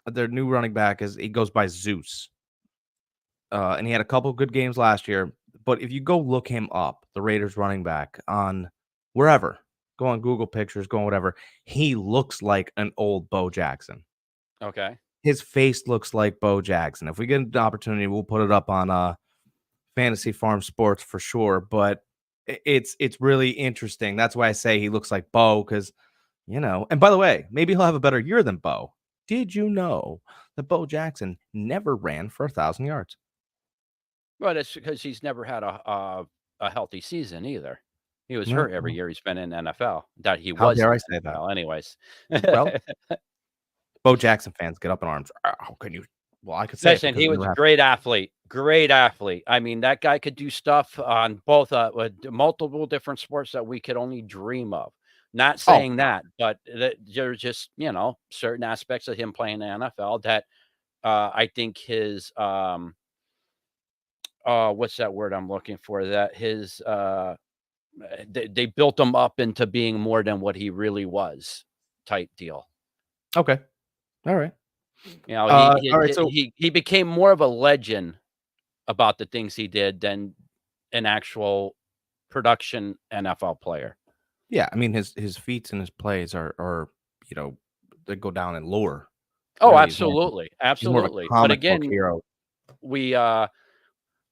their new running back he goes by Zeus. And he had a couple of good games last year. But if you go look him up, the Raiders running back on wherever, go on Google Pictures, go on whatever, he looks like an old Bo Jackson. Okay. His face looks like Bo Jackson. If we get an opportunity, we'll put it up on Fantasy Farm Sports for sure. But it's really interesting. That's why I say he looks like Bo because, and by the way, maybe he'll have a better year than Bo. Did you know that Bo Jackson never ran for 1,000 yards? Well, it's because he's never had a healthy season either. He was hurt every year he's been in NFL. That he How was. dare I say that? Anyways. Well, Bo Jackson fans get up in arms. How can you? Well, I could say. Listen, he was a great athlete. Great athlete. I mean, that guy could do stuff on both multiple different sports that we could only dream of. Not saying that, but there's just, certain aspects of him playing the NFL that I think his what's that word I'm looking for? That his they built him up into being more than what he really was, type deal. Okay. All right. He became more of a legend about the things he did than an actual production NFL player. Yeah, I mean his feats and his plays are they go down in lore. Oh, Really, absolutely, he's more of a absolutely. But comic book again, hero. we a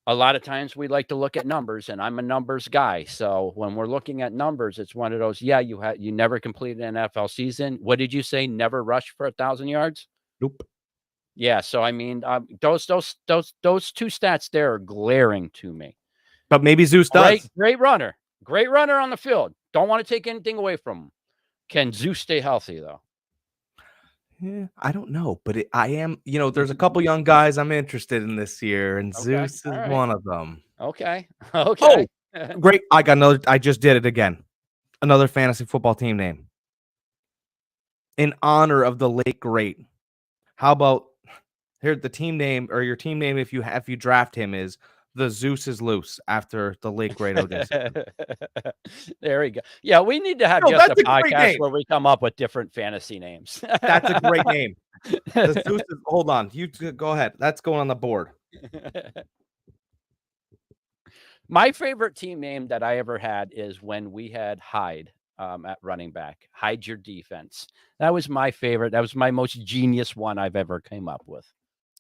lot of times we like to look at numbers, and I'm a numbers guy. So when we're looking at numbers, it's one of those, yeah, you never completed an NFL season. What did you say? Never rushed for 1,000 yards? Nope. Yeah. So I mean, those two stats there are glaring to me. But maybe Zeus Great, does. great runner on the field. Don't want to take anything away from him. Can Zeus stay healthy though? Yeah, I don't know, but I am, there's a couple young guys I'm interested in this year, and Okay. Zeus All is right. one of them. Okay. Oh, Okay. great. I got another. I just did it again. Another fantasy football team name in honor of the late great. How about here the team name or your team name if you draft him is the Zeus is loose after the late great OJ Simpson. There we go. Yeah, we need to have No, just a that's a great podcast name. where we come up with different fantasy names. That's a great name. The Zeus is, hold on. You go ahead. That's going on the board. My favorite team name that I ever had is when we had Hyde at running back. Hide your defense. That was my favorite. That was my most genius one I've ever came up with.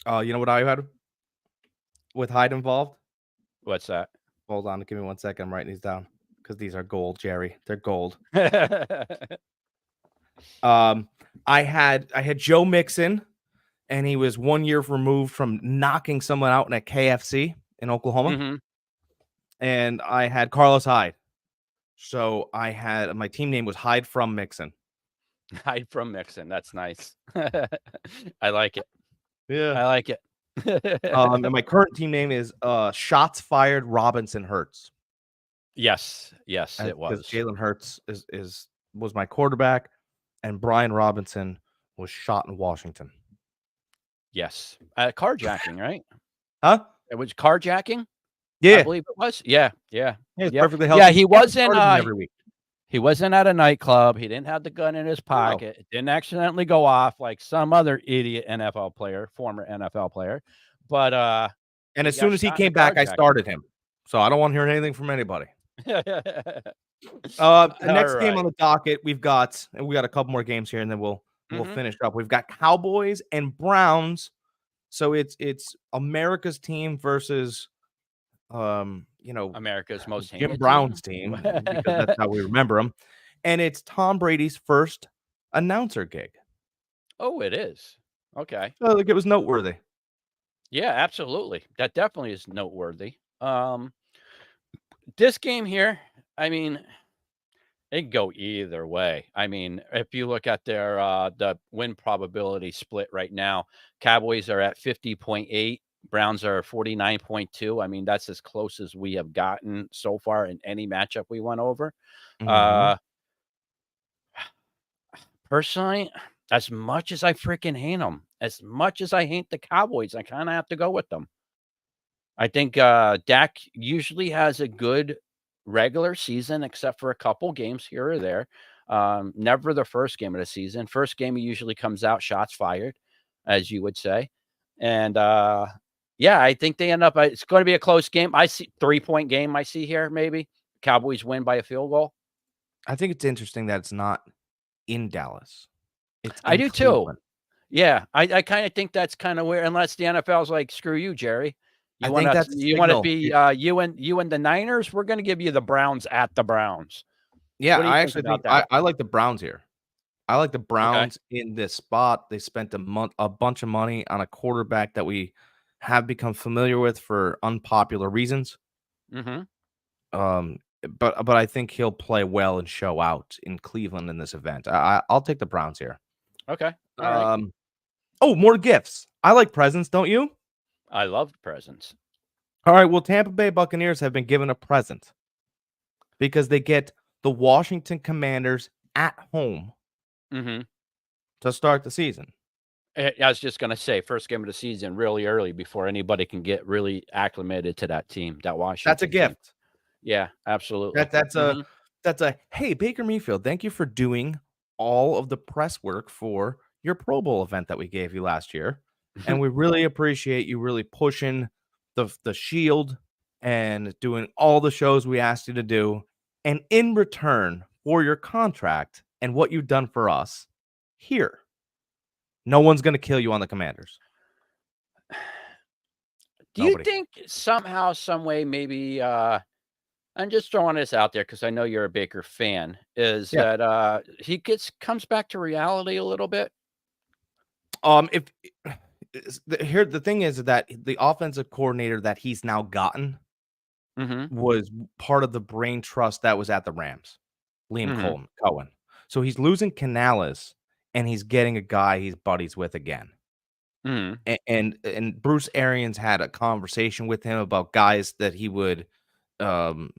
You know what I had with Hyde involved? What's that? Hold on, give me 1 second. I'm writing these down because these are gold, Jerry. They're gold. I had Joe Mixon, and he was 1 year removed from knocking someone out in a KFC in Oklahoma. Mm-hmm. And I had Carlos Hyde. So I had my team name was Hyde from Mixon. Hyde from Mixon. That's nice. I like it. Yeah. I like it. And my current team name is Shots Fired Robinson Hurts. Yes, it was. Jalen Hurts was my quarterback, and Brian Robinson was shot in Washington. Yes. Carjacking, right? Huh? It was carjacking? Yeah. I believe it was. Yeah. It's perfectly healthy. Yeah, he wasn't every week. He wasn't at a nightclub. He didn't have the gun in his pocket. No. It didn't accidentally go off like some other idiot NFL player, former NFL player. But and as soon as he came back, I started him. So I don't want to hear anything from anybody. Next game on the docket, we got a couple more games here, and then we'll finish up. We've got Cowboys and Browns. So it's America's team versus America's most Jim Brown's team because that's how we remember him. And it's Tom Brady's first announcer gig. Oh, it is. Okay. So like it was noteworthy. Yeah, absolutely. That definitely is noteworthy. This game here, I mean, it can go either way. I mean, if you look at their the win probability split right now, Cowboys are at 50.8. Browns are 49.2. I mean, that's as close as we have gotten so far in any matchup we went over. Mm-hmm. Personally, as much as I freaking hate them, as much as I hate the Cowboys, I kind of have to go with them. I think Dak usually has a good regular season, except for a couple games here or there. Never the first game of the season. First game, he usually comes out shots fired, as you would say. And yeah, I think they end up. It's going to be a close game. I see 3-point game. I see here maybe Cowboys win by a field goal. I think it's interesting that it's not in Dallas. I do Cleveland. Too. Yeah, I kind of think that's kind of weird. Unless the NFL's like, screw you, Jerry. You want to be you and the Niners? We're going to give you the Browns at the Browns. Yeah, I actually think I like the Browns here. I like the Browns in this spot. They spent a bunch of money on a quarterback that we have become familiar with for unpopular reasons. Mm-hmm. But I think he'll play well and show out in Cleveland in this event. I'll take the Browns here. Okay. All right. Oh, more gifts. I like presents, don't you? I love presents. All right. Well, Tampa Bay Buccaneers have been given a present because they get the Washington Commanders at home to start the season. I was just going to say, first game of the season really early before anybody can get really acclimated to that team, that Washington That's a gift. Team. Yeah, absolutely. That's a hey, Baker Mayfield, thank you for doing all of the press work for your Pro Bowl event that we gave you last year. And we really appreciate you really pushing the shield and doing all the shows we asked you to do. And in return for your contract and what you've done for us, here, No one's going to kill you on the Commanders. Do you Nobody. think somehow, some way, maybe, I'm just throwing this out there because I know you're a Baker fan, is Yeah. that, he comes back to reality a little bit? If the thing is that the offensive coordinator that he's now gotten Mhm, was part of the brain trust that was at the Rams, Liam mhm, Cohen. So he's losing Canales, and he's getting a guy he's buddies with again. mhm, And Bruce Arians had a conversation with him about guys that um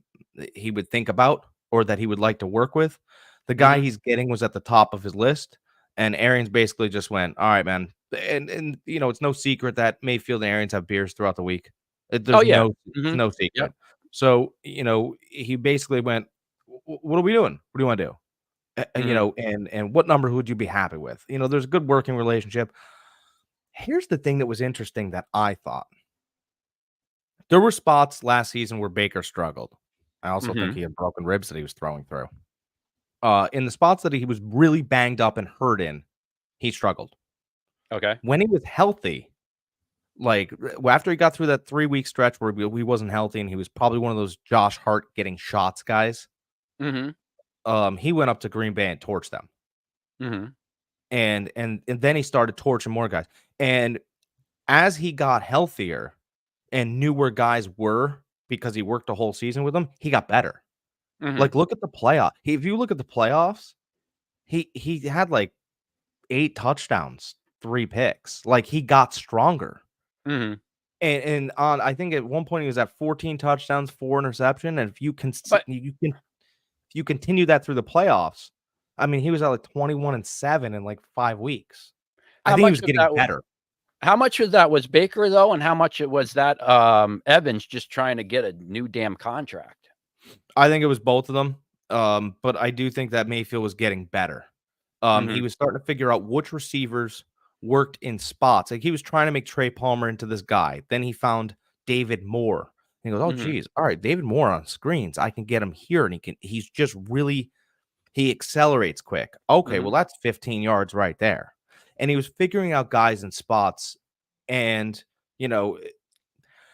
he would think about or that he would like to work with. The guy mhm. he's getting was at the top of his list, and Arians basically just went, "All right, man." And it's no secret that Mayfield and Arians have beers throughout the week. Oh, There's yeah. it's Mhm. no Yep. secret. So, he basically went, What are we doing? What do you want to do?" Mhm, And what number would you be happy with? There's a good working relationship. Here's the thing that was interesting that I thought. There were spots last season where Baker struggled. I also think mhm. he had broken ribs that he was throwing through. In the spots that he was really banged up and hurt in, he struggled. Okay. When he was healthy, like after he got through that 3-week stretch where he wasn't healthy and he was probably one of those Josh Hart getting shots guys, Mhm, he went up to Green Bay and torched them. mhm, And then he started torching more guys. And as he got healthier and knew where guys were because he worked a whole season with them, he got better. mhm, Like, look at the playoff. If you look at the playoffs, he had, like, 8 touchdowns, 3 picks. Like, he got stronger. mhm. And on I think at one point he was at 14 touchdowns, 4 interception, and But if you continue that through the playoffs, I mean, he was at, like, 21-7 in, like, 5 weeks. I how think he much was of getting that better. how much of that was Baker, though, and how much it was that, Evans just trying to get a new damn contract? I think it was both of them, but I do think that Mayfield was getting better. He Mhm, was starting to figure out which receivers worked in spots. Like he was trying to make Trey Palmer into this guy. Then he found David Moore. He goes, "Oh, mhm, geez, all right, David Moore on screens. I can get him here, and he's just really he accelerates quick. Okay, mhm. well, that's 15 yards right there." And he was figuring out guys in spots, and you know,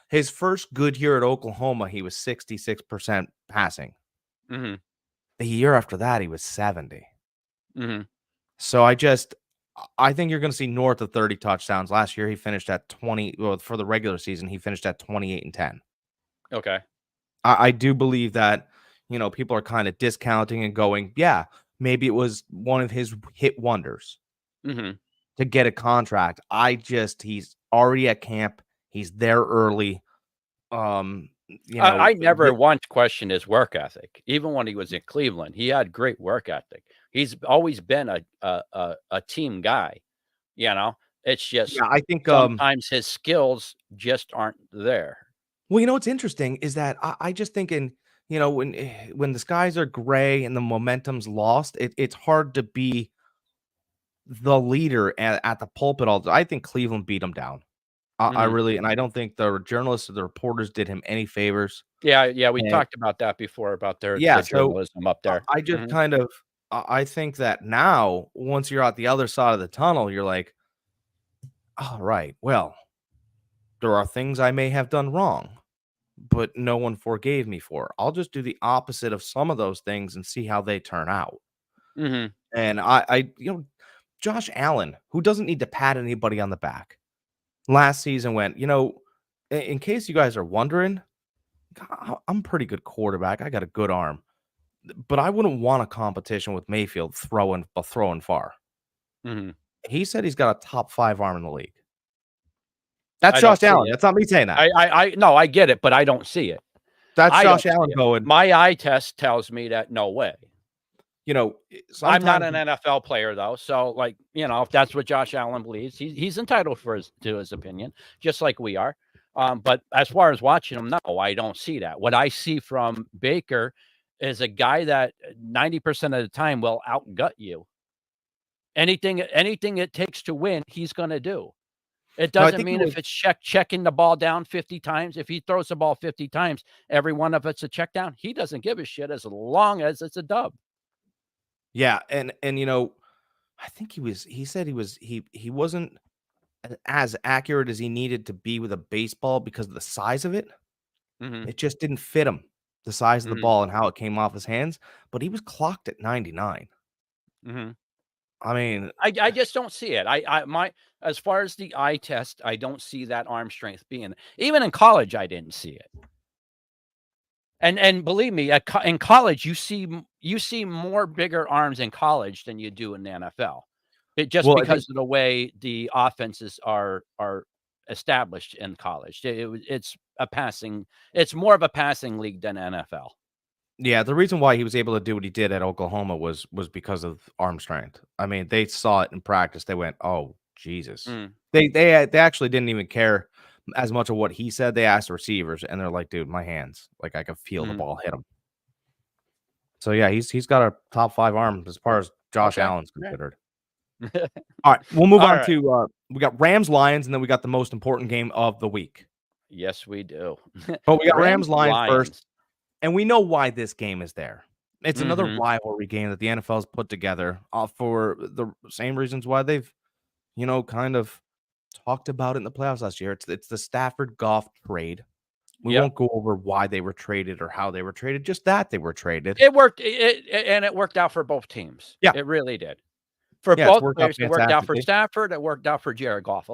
his first good year at Oklahoma, he was 66% passing. Mhm, The year after that, he was 70. mhm. So I think you're gonna see north of 30 touchdowns. Last year, he finished at 20 well, for the regular season, he finished at 28 and 10. Okay. I do believe that, people are kinda discounting and going, "Yeah, maybe it was one of his hit wonders Mhm. to get a contract." He's already at camp. He's there early. Um, you know, I never once questioned his work ethic, even when he was in Cleveland. He had great work ethic. He's always been a team guy, you know? It's just yeah, I think, sometimes his skills just aren't there. well, what's interesting is that I just think when the skies are gray and the momentum's lost, it's hard to be the leader at the pulpit I think Cleveland beat him down. I Mhm. really and I don't think the journalists or the reporters did him any favors. Yeah, yeah, we And talked about that before about yeah, the so journalism up there. I just Mhm, kind of I think that now, once you're at the other side of the tunnel, you're like, all right, well, there are things I may have done wrong, but no one forgave me for. I'll just do the opposite of some of those things and see how they turn out. mhm. And Josh Allen, who doesn't need to pat anybody on the back, last season went, in case you guys are wondering, I'm a pretty good quarterback. I got a good arm, but I wouldn't want a competition with Mayfield throwing far. Mhm. He said he's got a top 5 arm in the league. That's I don't Josh see Allen. it. That's not me saying that. I no, I get it, but I don't see it. That's I Josh don't see Allen it. going, My eye test tells me that no way. I'm not sometimes an NFL player though, so, like, if that's what Josh Allen believes, he's entitled to his opinion, just like we are. But as far as watching him, no, I don't see that. What I see from Baker is a guy that 90% of the time will outgut you. Anything it takes to win, he's gonna do. It no, I doesn't think it mean was if it's checking the ball down 50 times. If he throws the ball 50 times, every one of it's a check down. He doesn't give a shit as long as it's a dub. yeah, and I think he said he wasn't as accurate as he needed to be with a baseball because of the size of it. Mhm, It just didn't fit him, the size of the mhm, ball and how it came off his hands, but he was clocked at 99. mhm. I mean, I just don't see it. My as far as the eye test, I don't see that arm strength being even in college, I didn't see it. And believe me, in college, you see more bigger arms in college than you do in the NFL. It just well, I think because of the way the offenses are established in college. It's more of a passing league than NFL. yeah, the reason why he was able to do what he did at Oklahoma was because of arm strength. I mean, they saw it in practice. They went, "Oh, Jesus." Mm, They actually didn't even care as much of what he said. They asked the receivers, and they're like, "Dude, my hands, like I could feel the mhm. ball hit him." So yeah, he's got a top 5 arm as far as Josh Okay. Allen's Yeah. considered. All right, we'll move on Alright. to we got Rams Lions, and then we got the most important game of the week. Yes, we do. But we got Rams Rams, Lions first, Lions. and we know why this game is there. It's another Mhm. rivalry game that the NFL's put together for the same reasons why they've, kind of talked about it in the playoffs last year. It's the Stafford Goff trade. We Yep. won't go over why they were traded or how they were traded, just that they were traded. It worked and it worked out for both teams. Yeah. It really did. For Yeah, it's both worked out players, it worked out for fantastically. Stafford, it worked out for Jared Goff.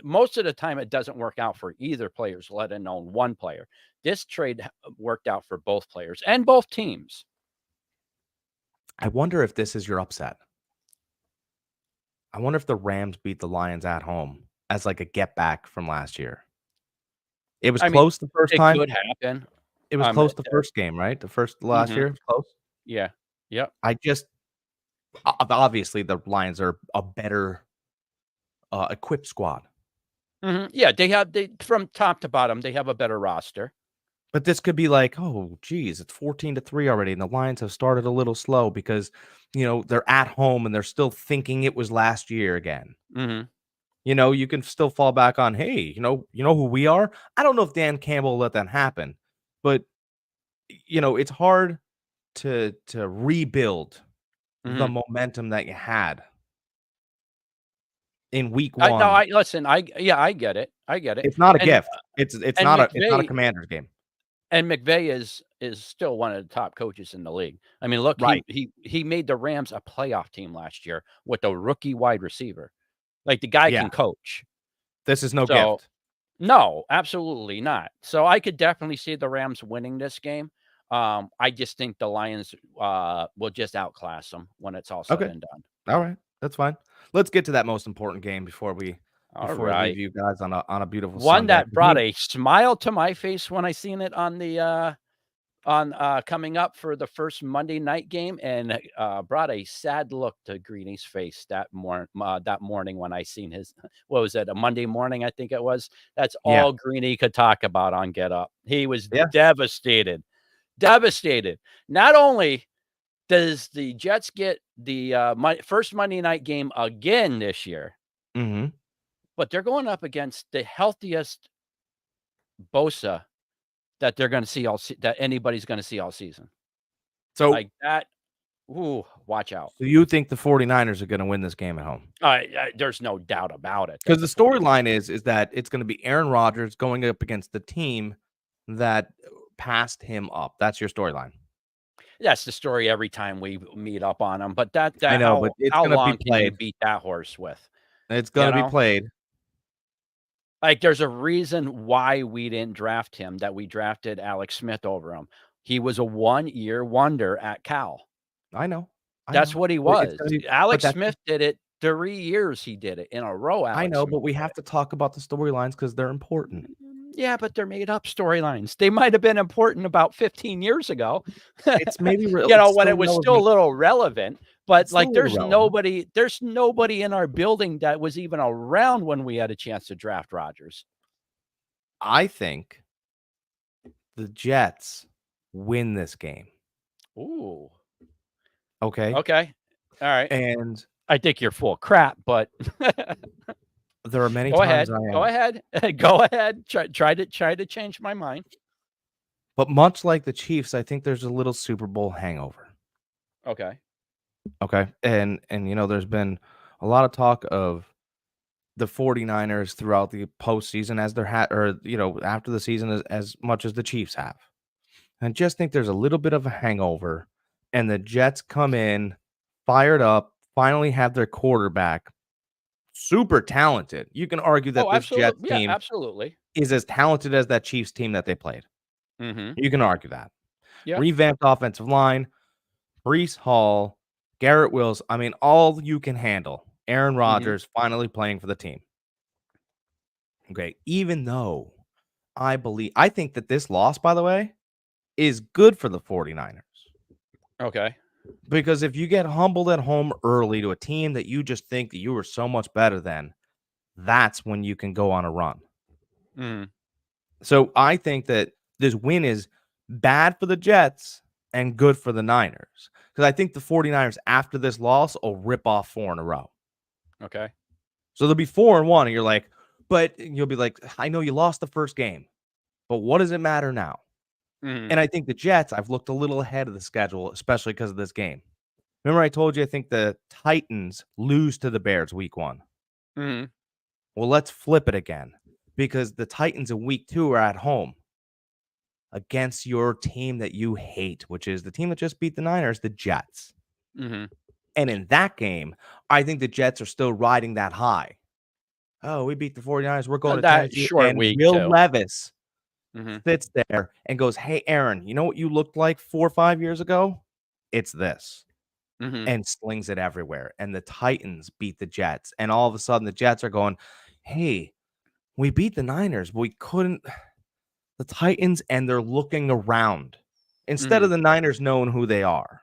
Most of the time, it doesn't work out for either players, let alone one player. This trade worked out for both players and both teams. I wonder if this is your upset. I wonder if the Rams beat the Lions at home as like a get back from last year. It was I mean, close the first it time. could happen. It was Um, close the first game, right? The first last mhm, year, it was close. yeah, yep, I just obviously the Lions are a better equipped squad. mhm, yeah, they from top to bottom, they have a better roster. But this could be like, oh, geez, it's 14-3 already, and the Lions have started a little slow because, they're at home and they're still thinking it was last year again. Mhm, You can still fall back on, hey, who we are. I don't know if Dan Campbell let that happen, but it's hard to rebuild the mhm. momentum that you had in week I no, 1. I listen, I get it, I get it, It's not a and gift. It's and not a McVay Commanders game. And McVay is still one of the top coaches in the league. I mean, look, Right. he made the Rams a playoff team last year with a rookie wide receiver. Like, the guy Yeah. can coach. This is no So gift. no, absolutely not. So I could definitely see the Rams winning this game. I just think the Lions, will just outclass them when it's all said Okay. and done. All right. That's fine. Let's get to that most important game before we leave Alright. you guys on a beautiful One Sunday. that brought a smile to my face when I seen it coming up for the first Monday night game and, brought a sad look to Greeny's face that morning when I seen his what was it, a Monday morning, I think it was? That's Yeah. all Greeny could talk about on Get Up. He was Yeah. devastated, devastated. Not only does the Jets get the, first Monday night game again this year, Mhm. but they're going up against the healthiest Bosa that they're gonna see that anybody's gonna see all season. So Like that. Ooh, watch out. so you think the 49ers are gonna win this game at home? There's no doubt about it that Because the the 40. storyline is that it's gonna be Aaron Rodgers going up against the team that passed him up. That's your storyline. That's the story every time we meet up on them, but I that know, but it's how gonna be long can you played. beat that horse with, It's you gonna be know? played. Like, there's a reason why we didn't draft him, that we drafted Alex Smith over him. He was a one-year wonder at Cal. I know. I That's know. what he But it's was. gonna be but Alex that's Smith did it 3 years he did it in a row, I Alex know, Smith but we did have it. to talk about the storylines because 'cause they're important. Yeah, but they're made up storylines. They might have been important about 15 years ago, It's maybe real you know, it's when still it was still a relevant. little relevant, but, It's still like, a little relevant. there's nobody in our building that was even around when we had a chance to draft Rodgers. I think the Jets win this game, Ooh, okay? okay. Alright. And I think you're full of crap, but there are many go times ahead, I go am. ahead, go ahead. Try to change my mind. But much like the Chiefs, I think there's a little Super Bowl hangover. Okay. Okay. And there's been a lot of talk of the 49ers throughout the postseason as they're or after the season as much as the Chiefs have. And I just think there's a little bit of a hangover, and the Jets come in fired up, finally have their quarterback super talented. You can argue that Oh, this Jets absolutely. Yeah, team absolutely. is as talented as that Chiefs team that they played. Mhm. You can argue that. Yep. Revamped offensive line, Brees Hall, Garrett Wills. I mean, all you can handle. Aaron Mhm. Rodgers finally playing for the team. Okay. Even though I think that this loss, by the way, is good for the 49ers. Okay. Because if you get humbled at home early to a team that you just think that you were so much better than, that's when you can go on a run. Mhm. So I think that this win is bad for the Jets and good for the Niners. Because I think the 49ers, after this loss, will rip off 4 in a row. Okay. So they'll be 4-1, and you're like, but you'll be like, I know you lost the first game, but what does it matter now? Mhm. And I think the Jets, I've looked a little ahead of the schedule, especially because of this game. Remember, I told you I think the Titans lose to the Bears week 1. Mhm. Well, let's flip it again because the Titans in week 2 are at home against your team that you hate, which is the team that just beat the Niners, the Jets. Mhm. And in that game, I think the Jets are still riding that high. Oh, we beat the 49ers. We're going to That Tennessee. short And week Will too. Levis Mhm. sits there and goes, hey, Aaron, you know what you looked like 4 or 5 years ago? It's this. Mhm. And slings it everywhere. And the Titans beat the Jets. And all of a sudden, the Jets are going, hey, we beat the Niners, but we couldn't. The Titans, and they're looking around instead of Mhm. the Niners knowing who they are.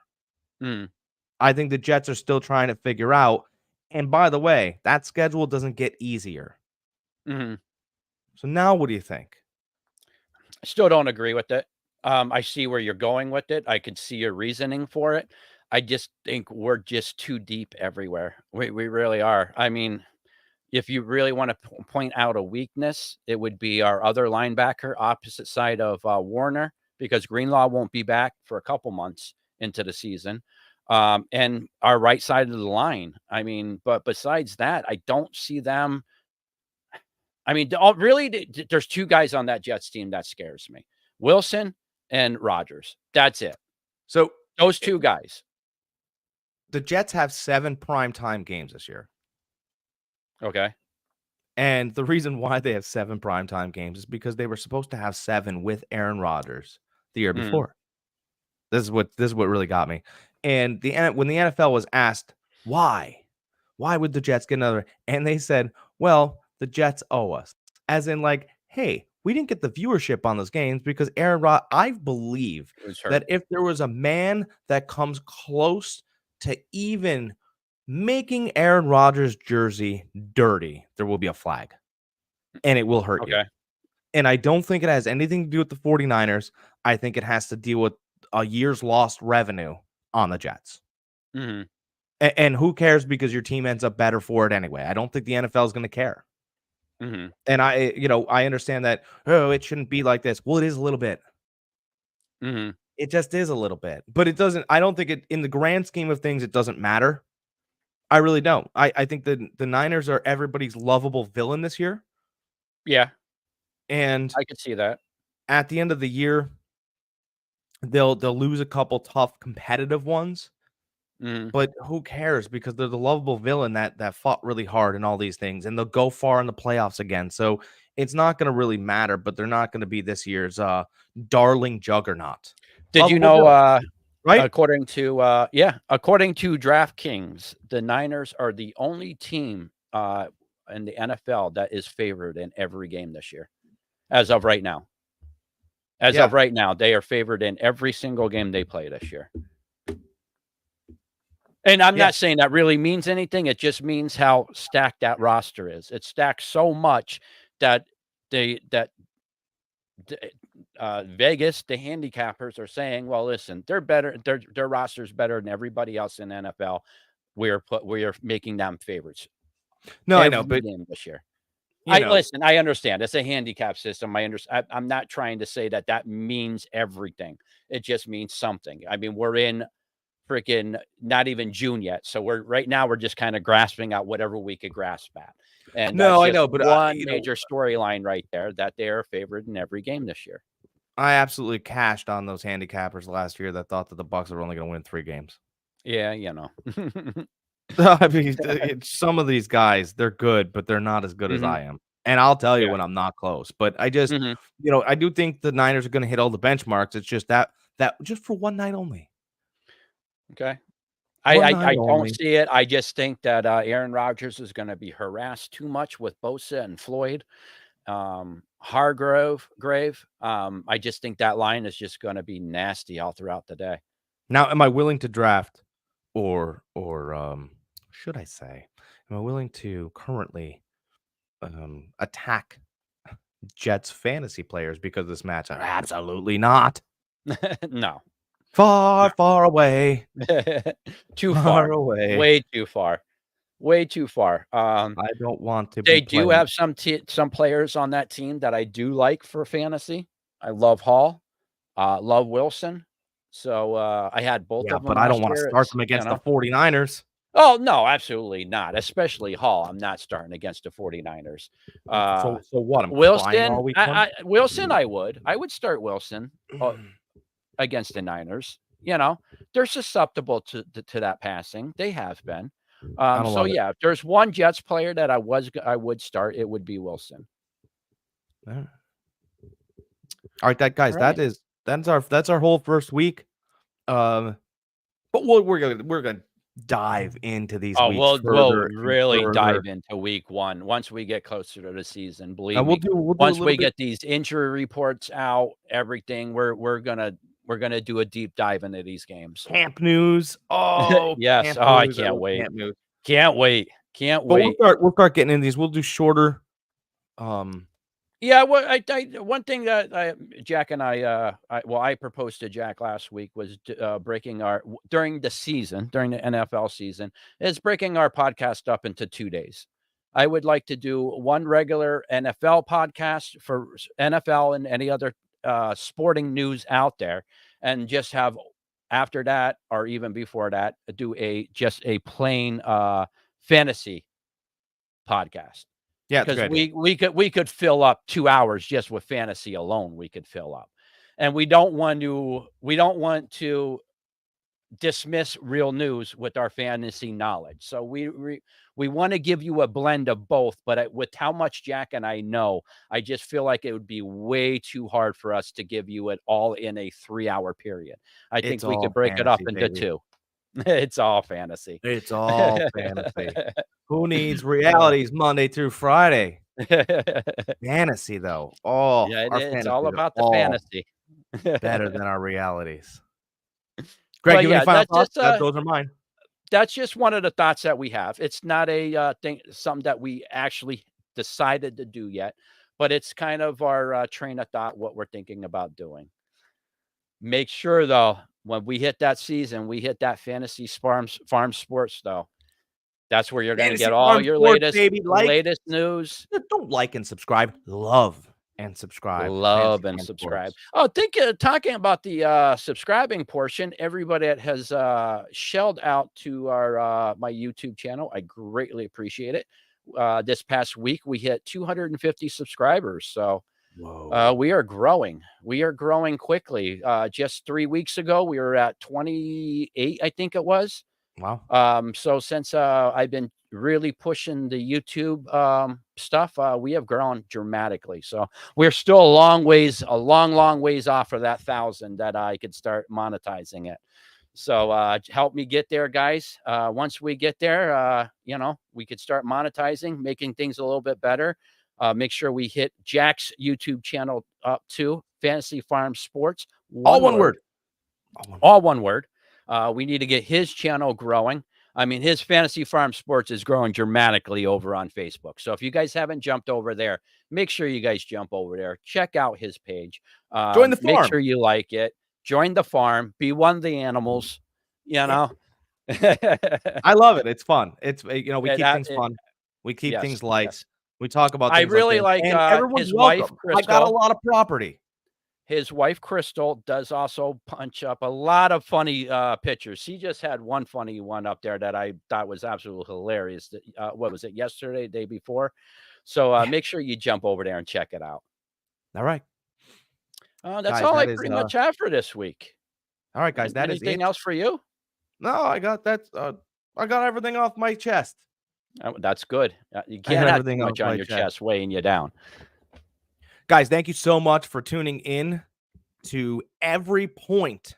Mhm. I think the Jets are still trying to figure out. And by the way, that schedule doesn't get easier. Mhm. So now what do you think? I still don't agree with it. I see where you're going with it. I could see your reasoning for it. I just think we're just too deep everywhere. We really are. I mean, if you really want to point out a weakness, it would be our other linebacker opposite side of Warner, because Greenlaw won't be back for a couple months into the season. And our right side of the line. I mean, but besides that, I don't see them. I mean, really, there's two guys on that Jets team that scares me: Wilson and Rodgers. That's it. So Those it- two guys. the Jets have 7 primetime games this year. Okay. And the reason why they have 7 primetime games is because they were supposed to have 7 with Aaron Rodgers the year Mhm. before. This is what really got me. And when the NFL was asked why would the Jets get another, and they said, well, the Jets owe us, as in like, hey, we didn't get the viewership on those games because Aaron Rod. I believe It was hurt. that if there was a man that comes close to even making Aaron Rodgers' jersey dirty, there will be a flag, and it will hurt you. Okay. And I don't think it has anything to do with the 49ers. I think it has to deal with a year's lost revenue on the Jets. Mhm. And who cares because your team ends up better for it anyway. I don't think the NFL is going to care. Mhm. And I understand that, oh, it shouldn't be like this. Well, it is a little bit. Mhm. It just is a little bit. But it doesn't, I don't think it, in the grand scheme of things, it doesn't matter. I really don't. I think the Niners are everybody's lovable villain this year. Yeah, And I could see that. at the end of the year, they'll lose a couple tough competitive ones. Mhm. But who cares? Because they're the lovable villain that fought really hard and all these things, and they'll go far in the playoffs again. So it's not going to really matter. But they're not going to be this year's darling juggernaut. Did you Lovable know, villain, right? according to DraftKings, the Niners are the only team, in the NFL that is favored in every game this year, as of right now. As of Yeah, right now, they are favored in every single game they play this year. And I'm yeah. not saying that really means anything. It just means how stacked that roster is. It's stacked so much that they that Vegas, the handicappers are saying, well, listen, they're better. Their roster's better than everybody else in the NFL. We are making them favorites No, I know, every but game this year. you I know, listen. I understand it's a handicap system. I understand. I'm not trying to say that that means everything. It just means something. I mean, we're in freaking not even June yet. So right now we're just kind of grasping at whatever we could grasp at. And that's No, I just know, but one major storyline right there, that they are favored in every game this year. I absolutely cashed on those handicappers last year that thought that the Bucks were only going to win 3 games. Yeah, you know. I mean, some of these guys, they're good, but they're not as good as I am. And I'll tell you Yeah. when I'm not close. But I just, I do think the Niners are going to hit all the benchmarks. It's just that just for one night only. Okay. One I night don't only. see it. I just think that Aaron Rodgers is going to be harassed too much with Bosa and Floyd. Grave. I just think that line is just going to be nasty all throughout the day. Now, am I willing to draft or should I say, am I willing to currently attack Jets fantasy players because of this match? Absolutely not. No. Far, far away. Too far far away. Way too far. Way too far. I don't want to They be do have some players on that team that I do like for fantasy. I love Hall, love Wilson. So I had both of them. But I don't want to start them against the 49ers. Oh, no, absolutely not. Especially Hall. I'm not starting against the 49ers. So what? I'm Wilson, Wilson, I would start Wilson against the Niners. They're susceptible to that passing. They have been. So yeah, if there's one Jets player that I would start, it would be Wilson. All right, guys, that's our whole first week. But we're gonna dive into these weeks. We'll really dive into week 1 once we get closer to the season. Believe me. Once we get these injury reports out, everything, we're gonna do a deep dive into these games. Camp news. Oh yes. I can't wait. Can't wait. We'll start getting in these. We'll do shorter. Yeah, well, one thing that Jack and I proposed to Jack last week was breaking during the NFL season, is breaking our podcast up into 2 days. I would like to do one regular NFL podcast for NFL and any other sporting news out there, and just have after that, or even before that, do just a plain fantasy podcast. Yeah, because we could fill up 2 hours just with fantasy alone. We could fill up, and we don't want to dismiss real news with our fantasy knowledge. So we want to give you a blend of both. But with how much Jack and I know, I just feel like it would be way too hard for us to give you it all in a 3-hour period. I think we could break it up into 2. It's all fantasy. It's all fantasy. Who needs realities Monday through Friday? Fantasy, though. Oh, yeah, it's all about the fantasy. Better than our realities. Greg, you have any final thoughts? Those are mine. That's just one of the thoughts that we have. It's not a something that we actually decided to do yet, but it's kind of our train of thought, what we're thinking about doing. Make sure, though, when we hit that season, we hit that fantasy farm sports, though. That's where you're going to get all your latest news. Don't like and subscribe. Love and subscribe. Oh, talking about the subscribing portion, everybody that has shelled out to our my YouTube channel, I greatly appreciate it. This past week, we hit 250 subscribers. So we are growing. We are growing quickly. Just 3 weeks ago, we were at 28, I think it was. Wow. So since I've been really pushing the YouTube stuff, we have grown dramatically. So we're still a long ways off of that 1,000 that I could start monetizing it. So help me get there, guys. Once we get there, we could start monetizing, making things a little bit better. Make sure we hit Jack's YouTube channel up too, Fantasy Farm Sports. All one word. All one word. We need to get his channel growing. I mean, his Fantasy Farm Sports is growing dramatically over on Facebook. So if you guys haven't jumped over there, make sure you guys jump over there. Check out his page. Join the farm. Make sure you like it. Join the farm. Be one of the animals. I love it. It's fun. It's we keep things fun. We keep things light. Yes. We talk about things I really like everyone's his welcome. wife, Crystal. I got a lot of property. his wife, Crystal, does also punch up a lot of funny pictures. She just had one funny one up there that I thought was absolutely hilarious. What was it, yesterday, day before? So make sure you jump over there and check it out. All right. That's Guys, all I that is, pretty much have for this week. all right, guys, that is Anything it. else for you? No, I got that. I got everything off my chest. Oh, that's good. You I got can't have too everything off much on my your chest. chest weighing you down. Guys, thank you so much for tuning in to Every Point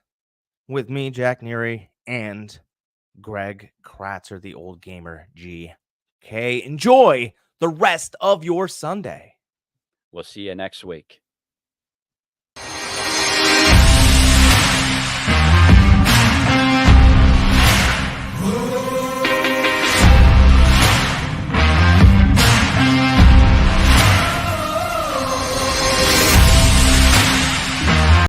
with me, Jack Neary, and Greg Kratzer, the Old Gamer GK. Enjoy the rest of your Sunday. We'll see you next week.